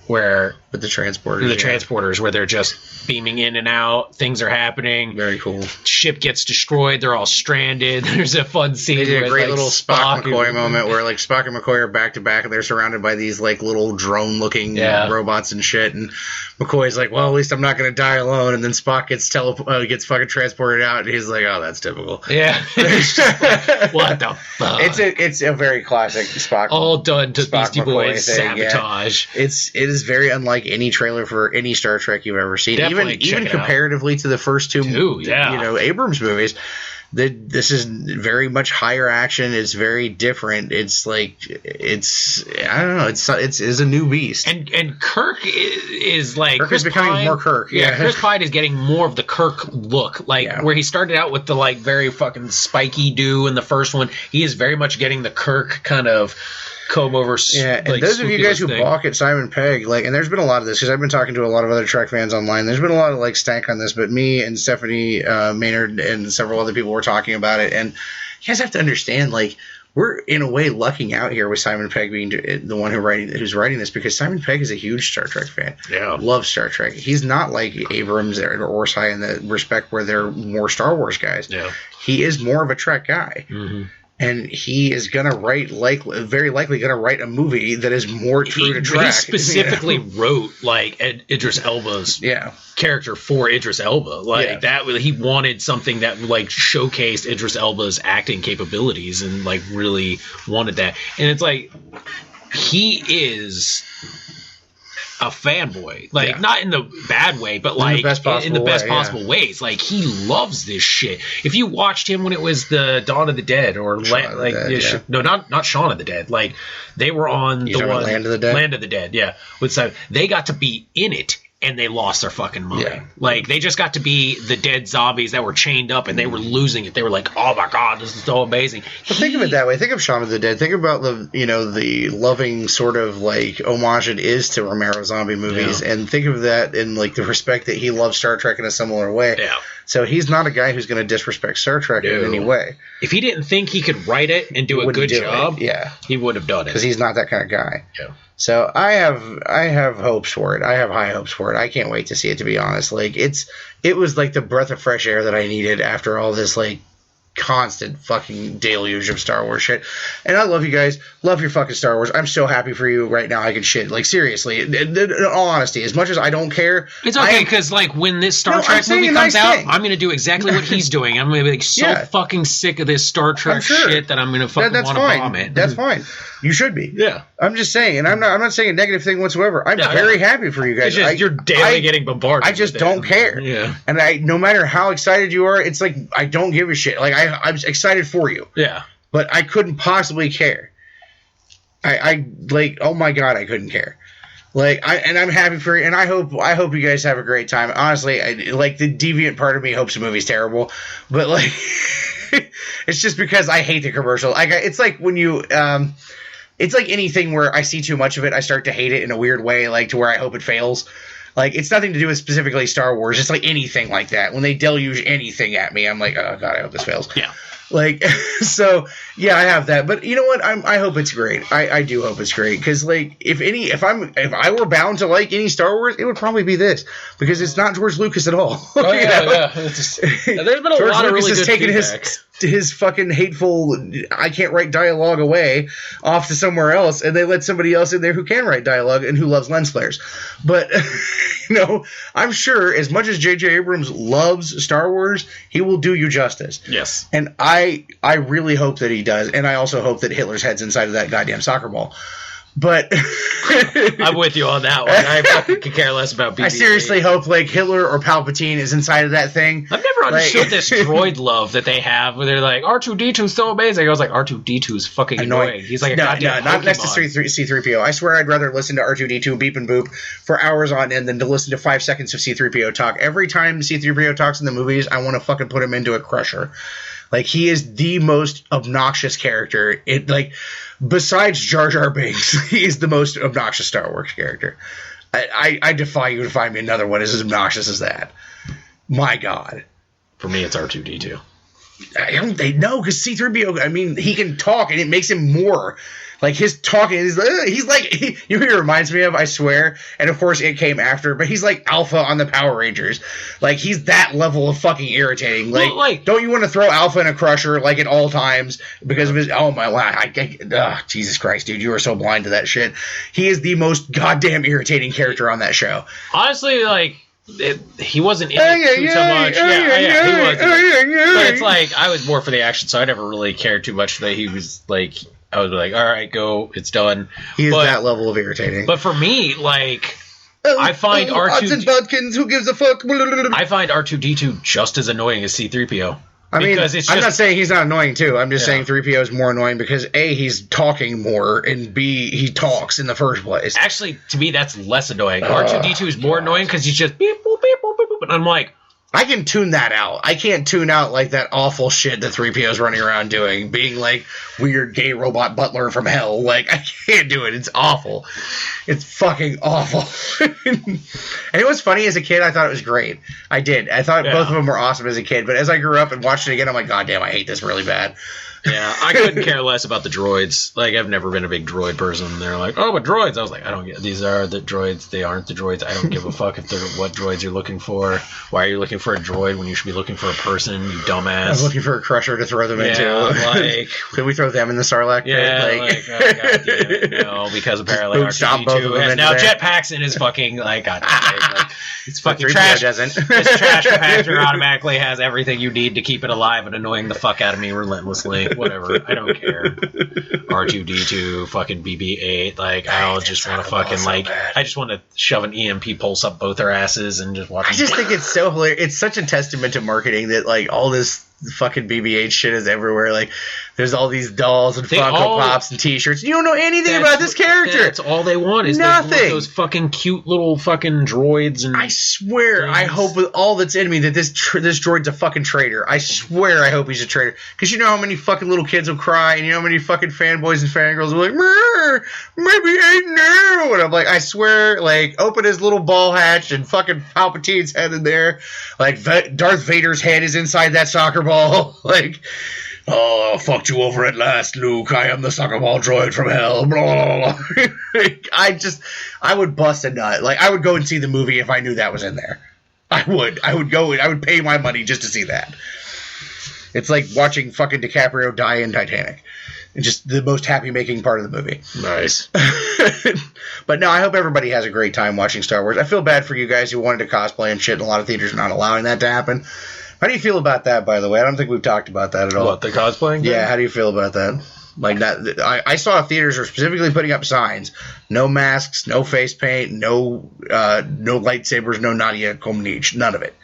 where with the transporters, transporters, where they're just beaming in and out. Things are happening. Very cool. Ship gets destroyed. They're all stranded. There's a fun scene. They did a great like, little Spock McCoy moment where like Spock and McCoy are back to back, and they're surrounded by these like little drone looking robots and shit. And McCoy's like, "Well, at least I'm not going to die alone." And then Spock gets fucking transported out, and he's like, "Oh, that's typical." Yeah. Like, what the fuck? It's a very classic Spock. All done to Spock Beastie Boys sabotage. Yeah. It is very unlike any trailer for any Star Trek you've ever seen. Definitely even comparatively to the first two Abrams movies. This is very much higher action. It's very different. It's like I don't know. It's a new beast. And Kirk is like Kirk is becoming more Kirk. Yeah, Chris Pine is getting more of the Kirk look, where he started out with the like very fucking spiky do in the first one. He is very much getting the Kirk kind of comb over. Yeah, and those of you guys who balk at Simon Pegg, and there's been a lot of this because I've been talking to a lot of other Trek fans online. There's been a lot of stank on this, but me and Stephanie Maynard and several other people were talking about it, and you guys have to understand, we're in a way lucking out here with Simon Pegg being the one who's writing this, because Simon Pegg is a huge Star Trek fan. Yeah, loves Star Trek. He's not like Abrams or Orsai in the respect where they're more Star Wars guys. Yeah, he is more of a Trek guy. Mm-hmm. And he is going to very likely going to write a movie that is more true to Trek. He specifically wrote Idris Elba's character for Idris Elba. He wanted something that showcased Idris Elba's acting capabilities and really wanted that. And it's he is a fanboy, not in the bad way, but in the best possible ways. He loves this shit. If you watched him when it was the Dawn of the Dead or no, not Shaun of the Dead, they were on Land of the Dead. Land of the Dead, yeah. They got to be in it. And they lost their fucking mind. Yeah. They just got to be the dead zombies that were chained up, and they were losing it. They were like, "Oh my god, this is so amazing." But think of it that way. Think of Shaun of the Dead. Think about the loving sort of homage it is to Romero zombie movies, and think of that in the respect that he loves Star Trek in a similar way. Yeah. So he's not a guy who's going to disrespect Star Trek in any way. If he didn't think he could write it and do a good job, he would have done it. Because he's not that kind of guy. Yeah. So I have hopes for it. I have high hopes for it. I can't wait to see it, to be honest. It was the breath of fresh air that I needed after all this constant fucking deluge of Star Wars shit. And I love you guys. Love your fucking Star Wars. I'm so happy for you right now. I can shit. Seriously, in all honesty, as much as I don't care. It's okay, because when this Star Trek movie comes out, I'm going to do exactly what he's doing. I'm going to be fucking sick of this Star Trek shit that I'm going to fucking want to vomit. That's fine. You should be. Yeah. I'm just saying, and I'm not saying a negative thing whatsoever. I'm very happy for you guys. It's just, you're daily getting bombarded. I just don't care. Yeah. And no matter how excited you are, it's I don't give a shit. I'm excited for you. Yeah. But I couldn't possibly care. Oh my god, I couldn't care. And I'm happy for you, and I hope you guys have a great time. Honestly, the deviant part of me hopes the movie's terrible, but it's just because I hate the commercial. It's when you it's anything where I see too much of it, I start to hate it in a weird way, to where I hope it fails. It's nothing to do with specifically Star Wars. It's anything like that. When they deluge anything at me, I'm like, oh god, I hope this fails. Yeah. So yeah, I have that, but you know what? I hope it's great. I do hope it's great, because if I were bound to any Star Wars, it would probably be this, because it's not George Lucas at all. Oh yeah. There's been a George lot Lucas of really has good taken feedback. his fucking hateful I can't write dialogue away off to somewhere else, and they let somebody else in there who can write dialogue and who loves lens flares. But I'm sure as much as J.J. Abrams loves Star Wars, he will do you justice. Yes. And I really hope that he does, and I also hope that Hitler's head's inside of that goddamn soccer ball. But I'm with you on that one. I fucking could care less about BB-8. I seriously hope Hitler or Palpatine is inside of that thing. I've never understood this droid love that they have, where they're like, R2-D2's so amazing. I was like, R2-D2's fucking annoying. He's like a goddamn Pokemon. Not next to C-3PO. I swear I'd rather listen to R2-D2 beep and boop for hours on end than to listen to 5 seconds of C-3PO talk. Every time C-3PO talks in the movies, I want to fucking put him into a crusher. He is the most obnoxious character. Besides Jar Jar Binks, he is the most obnoxious Star Wars character. I defy you to find me another one as obnoxious as that. My God. For me, it's R2-D2. They know, because C-3PO, I mean, he can talk, and it makes him more. Like, his talking, he's like, you know who he reminds me of, I swear, and of course it came after, but he's like Alpha on the Power Rangers. Like, he's that level of fucking irritating. Like, don't you want to throw Alpha in a crusher, like, at all times, because of his, oh my, Jesus Christ, dude, you are so blind to that shit. He is the most goddamn irritating character on that show. Honestly, like, he wasn't in it too much. He wasn't. But it's like, I was more for the action, so I never really cared too much that he was, like... I was like, all right, go, it's done. He is that level of irritating. But for me, like, I find R2... Budkins, who gives a fuck? I find R2-D2 just as annoying as C-3PO. I mean, I'm not saying he's not annoying, too. I'm just saying 3PO is more annoying because, A, he's talking more, and B, he talks in the first place. Actually, to me, that's less annoying. R2-D2 is more annoying because he's just beep, boop, beep, boop, beep, boop, and I'm like... I can tune that out. I can't tune out, like, that awful shit that 3PO's running around doing, being, like, weird gay robot butler from hell. Like, I can't do it. It's awful. It's fucking awful. And it was funny as a kid. I thought it was great. I did. I thought both of them were awesome as a kid. But as I grew up and watched it again, I'm like, God damn, I hate this really bad. Yeah, I couldn't care less about the droids. Like, I've never been a big droid person. They're like, oh, but droids. I was like, I don't get. These are the droids. They aren't the droids. I don't give a fuck if they're what droids you're looking for. Why are you looking for a droid when you should be looking for a person, you dumbass? I was looking for a crusher to throw them into. Like, could we throw them in the Sarlacc pit? Yeah, like oh, God damn it. No, because apparently R2-D2 has now jetpacks in his fucking, like, God damn it. Like, it's fucking trash. Doesn't. This trash compactor automatically has everything you need to keep it alive and annoying the fuck out of me relentlessly. Whatever. I don't care. R2-D2, fucking BB-8. Like, I'll just want to fucking, like, I just want to shove an EMP pulse up both their asses and just watch them. I just think it's so hilarious. It's such a testament to marketing that, like, all this fucking BB-8 shit is everywhere. Like, there's all these dolls and Funko Pops and T-shirts. You don't know anything about this character. That's all they want is nothing. They want those fucking cute little fucking droids. And I swear, things. I hope with all that's in me that this droid's a fucking traitor. I swear, I hope he's a traitor. Because you know how many fucking little kids will cry, and you know how many fucking fanboys and fangirls will be like, maybe ain't new. And I'm like, I swear, like, open his little ball hatch and fucking Palpatine's head in there. Like, Darth Vader's head is inside that soccer ball. Like, oh, I fucked you over at last, Luke. I am the soccer ball droid from hell. Blah, blah, blah. I would bust a nut. Like, I would go and see the movie if I knew that was in there. I would go and I would pay my money just to see that. It's like watching fucking DiCaprio die in Titanic. It's just the most happy-making part of the movie. Nice. But no, I hope everybody has a great time watching Star Wars. I feel bad for you guys who wanted to cosplay and shit, and a lot of theaters are not allowing that to happen. How do you feel about that, by the way? I don't think we've talked about that at all. What, the cosplaying thing? Yeah, how do you feel about that? Like that, I saw theaters are specifically putting up signs: no masks, no face paint, no lightsabers, no Nadia Comaneci, none of it.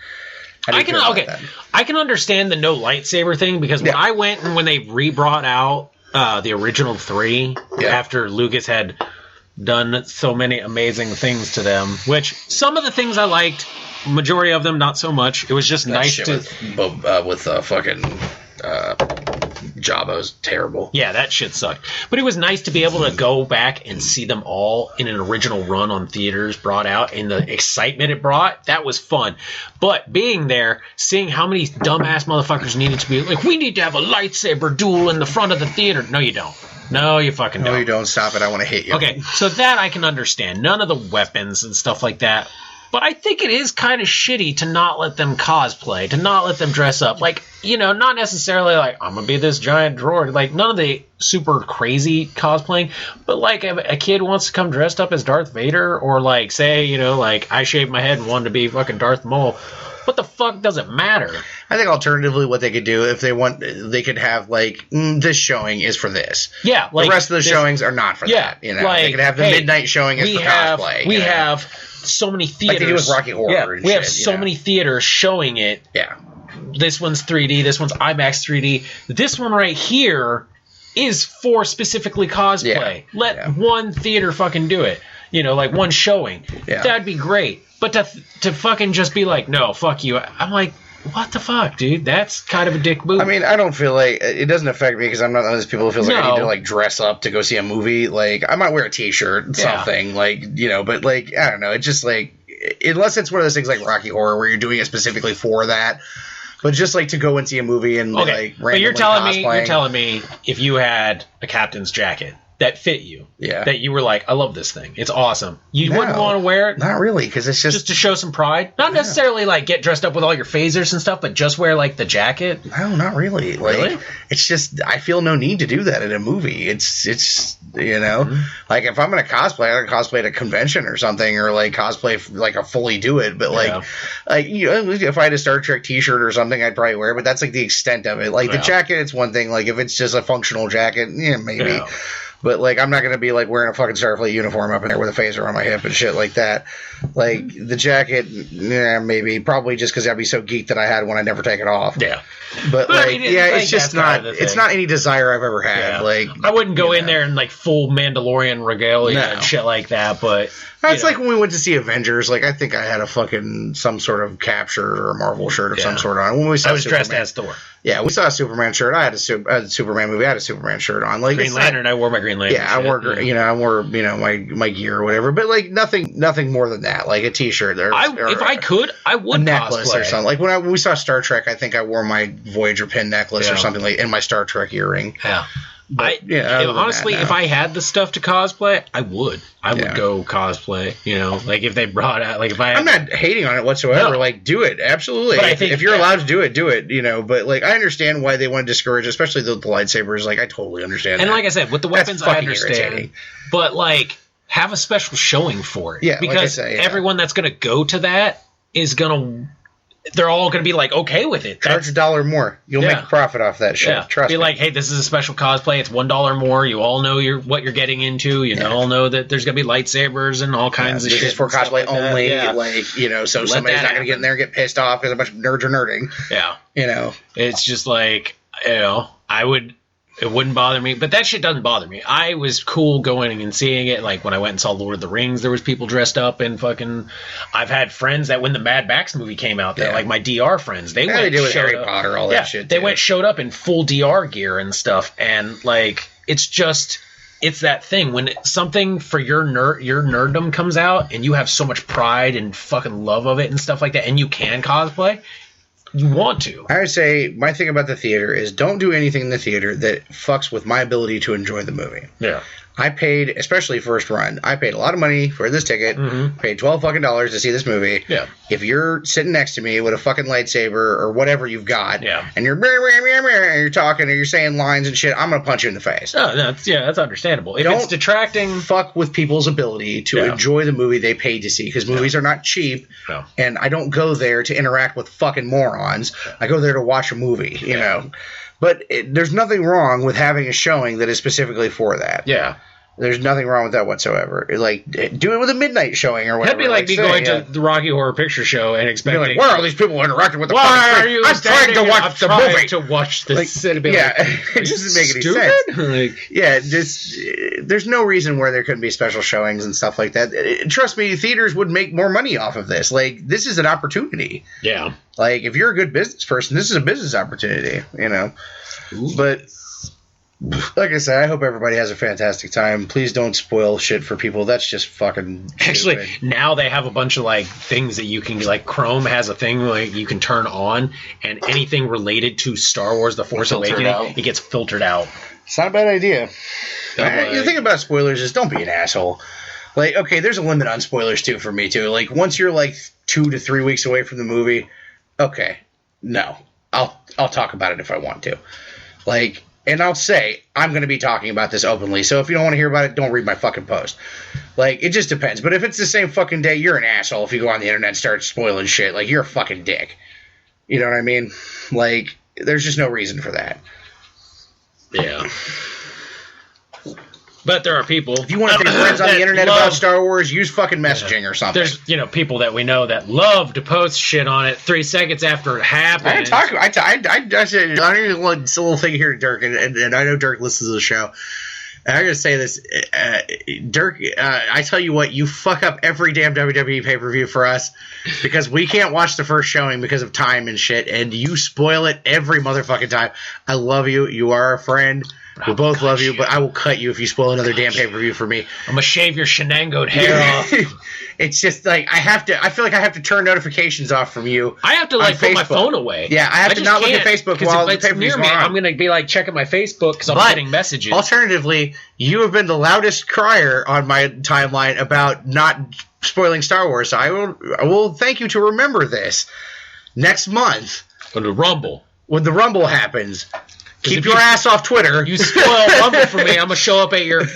I can understand the no lightsaber thing because when I went and when they re-brought out the original 3 after Lucas had done so many amazing things to them, which some of the things I liked, majority of them not so much. It was just nice to with fucking Jabba's terrible. Yeah, that shit sucked. But it was nice to be able to go back and see them all in an original run on theaters brought out, and the excitement it brought, that was fun. But being there, seeing how many dumbass motherfuckers needed to be like, we need to have a lightsaber duel in the front of the theater. No, you don't. No, you fucking don't. No, you don't. Stop it. I want to hit you. Okay, so that I can understand. None of the weapons and stuff like that. But I think it is kind of shitty to not let them cosplay, to not let them dress up. Like, you know, not necessarily like, I'm going to be this giant droid. Like, none of the super crazy cosplaying. But, like, if a kid wants to come dressed up as Darth Vader, or, like, say, you know, like, I shaved my head and wanted to be fucking Darth Maul, what the fuck does it matter? I think alternatively what they could do, if they want, they could have, like, this showing is for this. Yeah. Like, the rest of the showings are not for that. You know, like, they could have the midnight showing as for cosplay. We have so many theaters. Like they do with Rocky Horror and we have so many theaters showing it. Yeah. This one's 3D. This one's IMAX 3D. This one right here is for specifically cosplay. Yeah. Let one theater fucking do it. You know, like one showing. Yeah. That'd be great. But to fucking just be like, no, fuck you. I'm like, what the fuck, dude? That's kind of a dick move. I mean, I don't feel like it doesn't affect me because I'm not one of those people who feels like I need to like dress up to go see a movie. Like, I might wear a t-shirt, something like, you know, but like, I don't know. It's just like, unless it's one of those things like Rocky Horror where you're doing it specifically for that. But just like to go and see a movie and like randomly but you're telling me if you had a captain's jacket that fit you, that you were like, I love this thing, it's awesome, you wouldn't want to wear it? Not really, because it's just to show some pride. Not necessarily like get dressed up with all your phasers and stuff, but just wear like the jacket. No, not really. Like, really? It's just I feel no need to do that in a movie. It's you know, like if I'm gonna cosplay, I'm gonna cosplay at a convention or something, or like cosplay like a fully do it. But like you know, if I had a Star Trek T-shirt or something, I'd probably wear it. But that's like the extent of it. Like the jacket, it's one thing. Like if it's just a functional jacket, maybe. Yeah. But, like, I'm not going to be, like, wearing a fucking Starfleet uniform up in there with a phaser on my hip and shit like that. Like, the jacket, maybe. Probably just because I'd be so geeked that I had one, I'd never take it off. Yeah. But like, it's just not, it's not any desire I've ever had. Yeah. Like, I wouldn't go in there in, like, full Mandalorian regalia and shit like that, but... That's like when we went to see Avengers. Like, I think I had a fucking some sort of Cap shirt or a Marvel shirt of some sort on. When we saw I was dressed as Thor. Yeah, we saw a Superman shirt. I had a Superman movie. I had a Superman shirt on. Like Green Lantern. I wore my Green Lantern. Yeah, I wore my gear or whatever. But like nothing more than that. Like a T-shirt. If I could, I would a necklace cosplay. or something. Like when we saw Star Trek, I think I wore my Voyager pin necklace or something like, and my Star Trek earring. Yeah. But, honestly, if I had the stuff to cosplay, I would. I would go cosplay. You know, like if they brought out, like if I. I'm not hating on it whatsoever. No. Like, do it, absolutely. But I think if you're allowed to do it, do it. You know, but like I understand why they want to discourage, especially the lightsabers. Like I totally understand. And that. like I said, with the weapons, I understand. Irritating. But like, have a special showing for it. Yeah, because like I say, everyone that's going to go to that is going to. They're all going to be like okay with it. Charge $1 more. You'll make a profit off that shit. Yeah. Trust me. Be like, hey, this is a special cosplay. It's $1 more. You all know what you're getting into. You all know that there's going to be lightsabers and all kinds of shit. This is for cosplay only. Yeah. Like, you know, so somebody's not going to get in there and get pissed off because a bunch of nerds are nerding. Yeah. You know. It's just like, it wouldn't bother me, but that shit doesn't bother me. I was cool going and seeing it. Like when I went and saw Lord of the Rings, there was people dressed up and fucking. I've had friends that when the Mad Max movie came out, that like my DR friends, they did with Harry Potter, all that shit. They showed up in full DR gear and stuff, and like it's that thing when something for your nerddom comes out, and you have so much pride and fucking love of it and stuff like that, and you can cosplay. You want to. I would say my thing about the theater is don't do anything in the theater that fucks with my ability to enjoy the movie. Yeah. I paid, especially first run, I paid a lot of money for this ticket, paid $12 fucking to see this movie. Yeah. If you're sitting next to me with a fucking lightsaber or whatever you've got, and you're talking or you're saying lines and shit, I'm going to punch you in the face. Oh, that's understandable. If it's detracting... fuck with people's ability to enjoy the movie they paid to see, because movies are not cheap, and I don't go there to interact with fucking morons. I go there to watch a movie, you know. But there's nothing wrong with having a showing that is specifically for that. Yeah. There's nothing wrong with that whatsoever. Like, do it with a midnight showing or whatever. That'd be like me going to the Rocky Horror Picture Show and expecting... Like, why are these people interacting with the Why are you I'm trying to watch the movie. To watch this. Like, it doesn't make any sense. There's no reason where there couldn't be special showings and stuff like that. Trust me, theaters would make more money off of this. Like, this is an opportunity. Yeah. Like, if you're a good business person, this is a business opportunity, you know. Ooh. But... like I said, I hope everybody has a fantastic time. Please don't spoil shit for people. That's just fucking stupid. Actually, now they have a bunch of like things that you can like. Chrome has a thing like you can turn on, and anything related to Star Wars: The Force Awakens, it gets filtered out. It's not a bad idea. The thing about spoilers is don't be an asshole. Like, okay, there's a limit on spoilers too for me too. Like once you're like 2 to 3 weeks away from the movie, okay, no, I'll talk about it if I want to. Like. And I'll say, I'm going to be talking about this openly, so if you don't want to hear about it, don't read my fucking post. Like, it just depends. But if it's the same fucking day, you're an asshole if you go on the internet and start spoiling shit. Like, you're a fucking dick. You know what I mean? Like, there's just no reason for that. Yeah. But there are people... If you want to be friends on the internet about Star Wars, use fucking messaging or something. There's, people that we know that love to post shit on it 3 seconds after it happens. I said, it's a little thing here to Dirk, and I know Dirk listens to the show. And I'm going to say this, Dirk, I tell you what, you fuck up every damn WWE pay-per-view for us because we can't watch the first showing because of time and shit, and you spoil it every motherfucking time. I love you. You are a friend. We both love you, but I will cut you if you spoil another damn pay-per-view for me. I'm gonna shave your shenangoed hair off. It's just like I feel like I have to turn notifications off from you. I have to like put my phone away. Yeah, I have to not look at Facebook while the pay-per-view's on. I'm gonna be like checking my Facebook because I'm getting messages. Alternatively, you have been the loudest crier on my timeline about not spoiling Star Wars. So I will thank you to remember this next month when the Rumble happens. Keep your ass off Twitter. You spoil Rumble for me, I'm gonna show up at your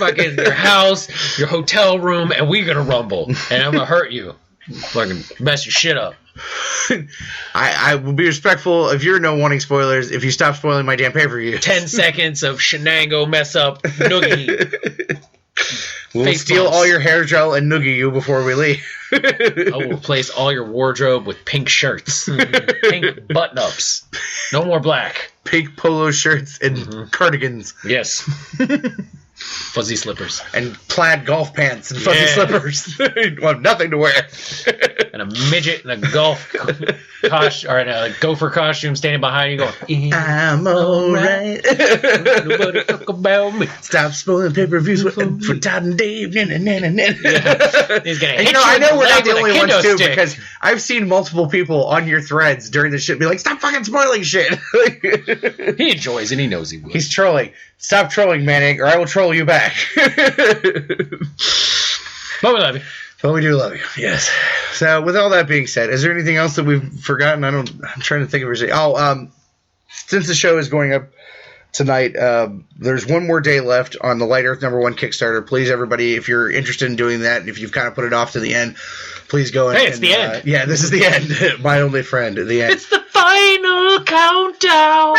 house, your hotel room, and we're gonna Rumble, and I'm gonna hurt you, fucking mess your shit up. I will be respectful if you're wanting spoilers. If you stop spoiling my damn pay-per-view, 10 seconds of shenango mess up noogie. We'll steal all your hair gel and noogie you before we leave. I will replace all your wardrobe with pink shirts, pink button-ups. No more black. Pink polo shirts and cardigans. Yes. Fuzzy slippers. And plaid golf pants and fuzzy slippers. You want nothing to wear. And a midget in a golf costume, or in a gopher costume standing behind you going, I'm alright. Nobody talk about me. Stop spoiling pay-per-views for Todd and Dave. He's gonna hit you. I know we're not the only ones too, stick. because I've seen multiple people on your threads during the shit be like, stop fucking spoiling shit. He enjoys it. He knows he will. He's trolling. Stop trolling, Manning, or I will troll you back. But we love you. But we do love you, yes. So, with all that being said, is there anything else that we've forgotten? I'm trying to think of it. Since the show is going up tonight, there's one more day left on the Light Earth #1 Kickstarter. Please, everybody, if you're interested in doing that, if you've kind of put it off to the end, please go and... Hey, it's the end. Yeah, this is the end. My only friend, the end. It's the final countdown.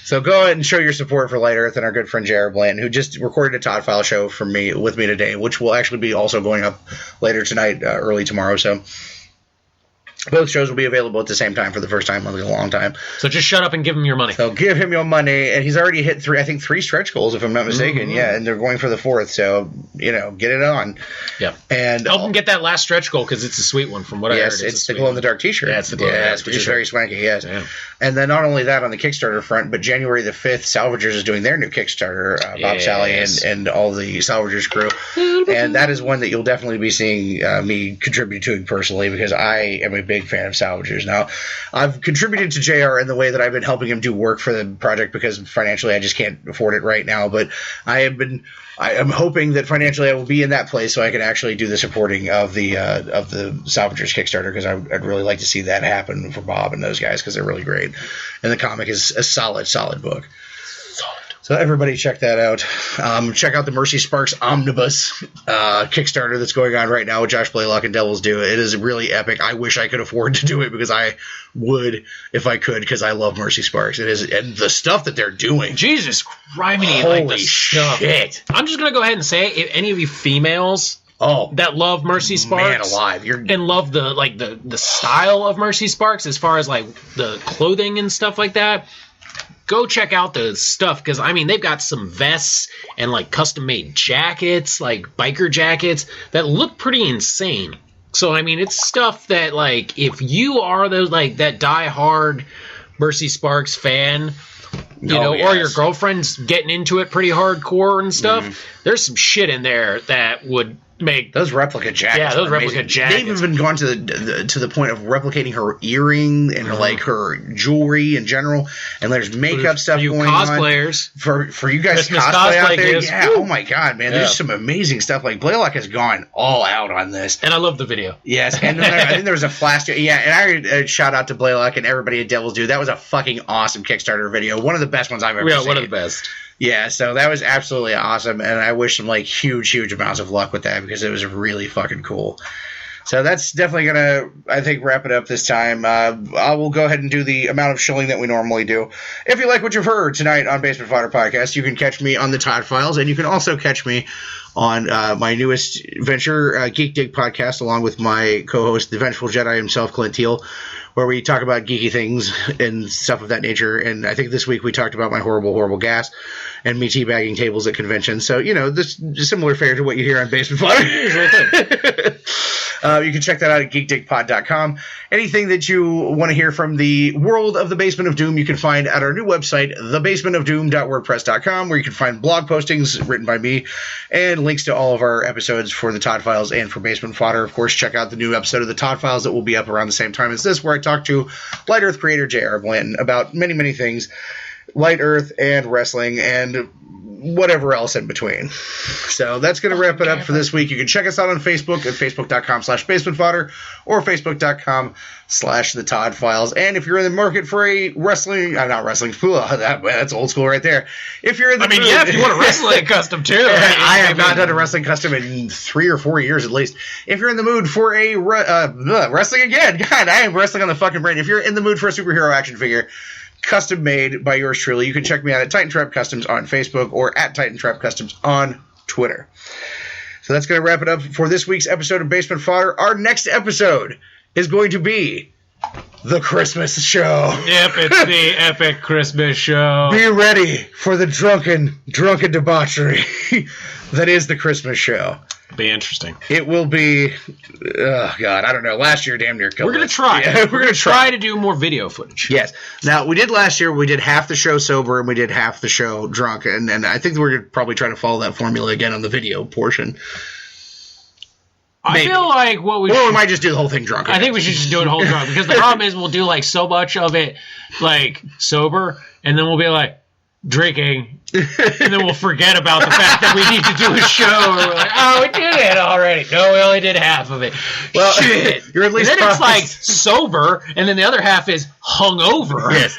So go ahead and show your support for Light Earth and our good friend Jared Blanton, who just recorded a Todd File show with me today, which will actually be also going up later tonight, early tomorrow. So both shows will be available at the same time for the first time in a long time. So just shut up and give him your money. So give him your money, and he's already hit three stretch goals, if I'm not mistaken. Mm-hmm. Yeah, and they're going for the fourth. So get it on. Yeah, and help him get that last stretch goal because it's a sweet one from what I heard. Yes, it's the glow in the dark T-shirt. Yeah, it's the glow in the dark T-shirt, which is very swanky. Yes, yeah. And then not only that on the Kickstarter front, but January the 5th, Salvagers is doing their new Kickstarter. Bob Sally and all the Salvagers crew, and that is one that you'll definitely be seeing me contribute to personally because I am a big fan of Salvagers. Now, I've contributed to JR in the way that I've been helping him do work for the project because financially I just can't afford it right now. But I am hoping that financially I will be in that place so I can actually do the supporting of the Salvagers Kickstarter because I'd really like to see that happen for Bob and those guys because they're really great. And the comic is a solid book. So everybody check that out. Check out the Mercy Sparks Omnibus Kickstarter that's going on right now with Josh Blaylock and Devil's Due. It is really epic. I wish I could afford to do it because I would if I could because I love Mercy Sparks. It is, and the stuff that they're doing. Jesus Christ. Holy shit. I'm just going to go ahead and say, if any of you females that love Mercy Sparks, man alive, and love the style of Mercy Sparks as far as like the clothing and stuff like that, go check out the stuff because they've got some vests and like custom made jackets, like biker jackets that look pretty insane. So it's stuff that like if you are those like that die-hard Mercy Sparks fan, or your girlfriend's getting into it pretty hardcore and stuff, there's some shit in there that would make those replica jackets. Yeah, those replica jackets. They've even gone to the point of replicating her earring and like her jewelry in general. And there's makeup stuff going cosplayers. On. For you guys Christmas cosplay out there, gifts. yeah. Oh my god, man, there's some amazing stuff. Like Blaylock has gone all out on this, and I love the video. Yes, and then I think there was a flash. Yeah, and I shout out to Blaylock and everybody at Devil's Due. That was a fucking awesome Kickstarter video. One of the best ones I've ever seen. Yeah, one of the best. Yeah, so that was absolutely awesome, and I wish them like huge amounts of luck with that because it was really fucking cool. So that's definitely gonna, I think, wrap it up this time. I will go ahead and do the amount of shilling that we normally do. If you like what you've heard tonight on Basement Fodder Podcast, you can catch me on the Todd Files, and you can also catch me on my newest venture, Geek Dig Podcast, along with my co-host, the Vengeful Jedi himself, Clint Teal, where we talk about geeky things and stuff of that nature. And I think this week we talked about my horrible gas and me teabagging tables at conventions. So, this is similar fare to what you hear on Basement Fodder. You can check that out at geekdickpod.com. Anything that you want to hear from the world of the Basement of Doom, you can find at our new website, thebasementofdoom.wordpress.com, where you can find blog postings written by me and links to all of our episodes for the Todd Files and for Basement Fodder. Of course, check out the new episode of the Todd Files that will be up around the same time as this, where I talk to Light Earth creator J.R. Blanton about many, many things, Light Earth and wrestling and whatever else in between. So that's going to wrap it up for this week. You can check us out on Facebook at facebook.com/basementfodder or facebook.com/the Todd Files. And if you're in the market for a wrestling, not wrestling, that's old school right there. If you're in the mood, if you want a wrestling custom too. I have not done a wrestling custom in 3 or 4 years at least. If you're in the mood for a wrestling again, God, I am wrestling on the fucking brain. If you're in the mood for a superhero action figure, custom made by yours truly, you can check me out at Titan Trap Customs on Facebook or at Titan Trap Customs on Twitter. So that's going to wrap it up for this week's episode of Basement Fodder. Our next episode is going to be the Christmas show. Yep, it's the epic Christmas show. Be ready for the drunken debauchery that is the Christmas show. Be interesting. It will be, oh God, I don't know. Last year, damn near killed We're going to try. Yeah, we're going to try to do more video footage. Yes. Now, we did last year, we did half the show sober and we did half the show drunk. And I think we're going to probably try to follow that formula again on the video portion. Maybe. I feel like what we Or we might just do the whole thing drunk. I think we should just do it whole drunk. Because the problem is we'll do like so much of it like sober and then we'll be like, drinking, and then we'll forget about the fact that we need to do a show. Or we're like, oh, we did it already. No, we only did half of it. Well, shit. You're at least and then it's like sober, and then the other half is hungover. Yes.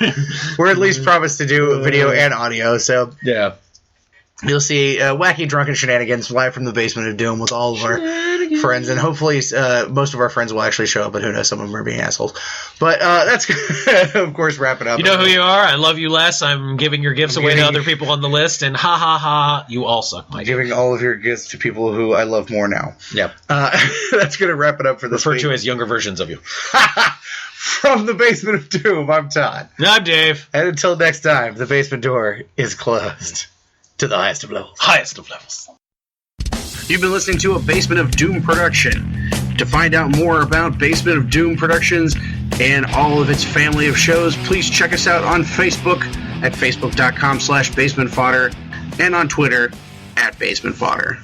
We're at least promised to do video and audio, so yeah. You'll see wacky drunken shenanigans live from the Basement of Doom with all of our friends, and hopefully most of our friends will actually show up, but who knows, some of them are being assholes. But that's, of course, wrap it up. You know who you are? I love you less. I'm giving your gifts away to other people on the list, and ha ha ha, you all suck my giving all of your gifts to people who I love more now. Yep. That's going to wrap it up for this week. Referred to as younger versions of you. From the Basement of Doom, I'm Todd. I'm Dave. And until next time, the basement door is closed. To the highest of levels. Highest of levels. You've been listening to a Basement of Doom production. To find out more about Basement of Doom Productions and all of its family of shows, please check us out on Facebook at facebook.com/basementfodder and on Twitter at basementfodder.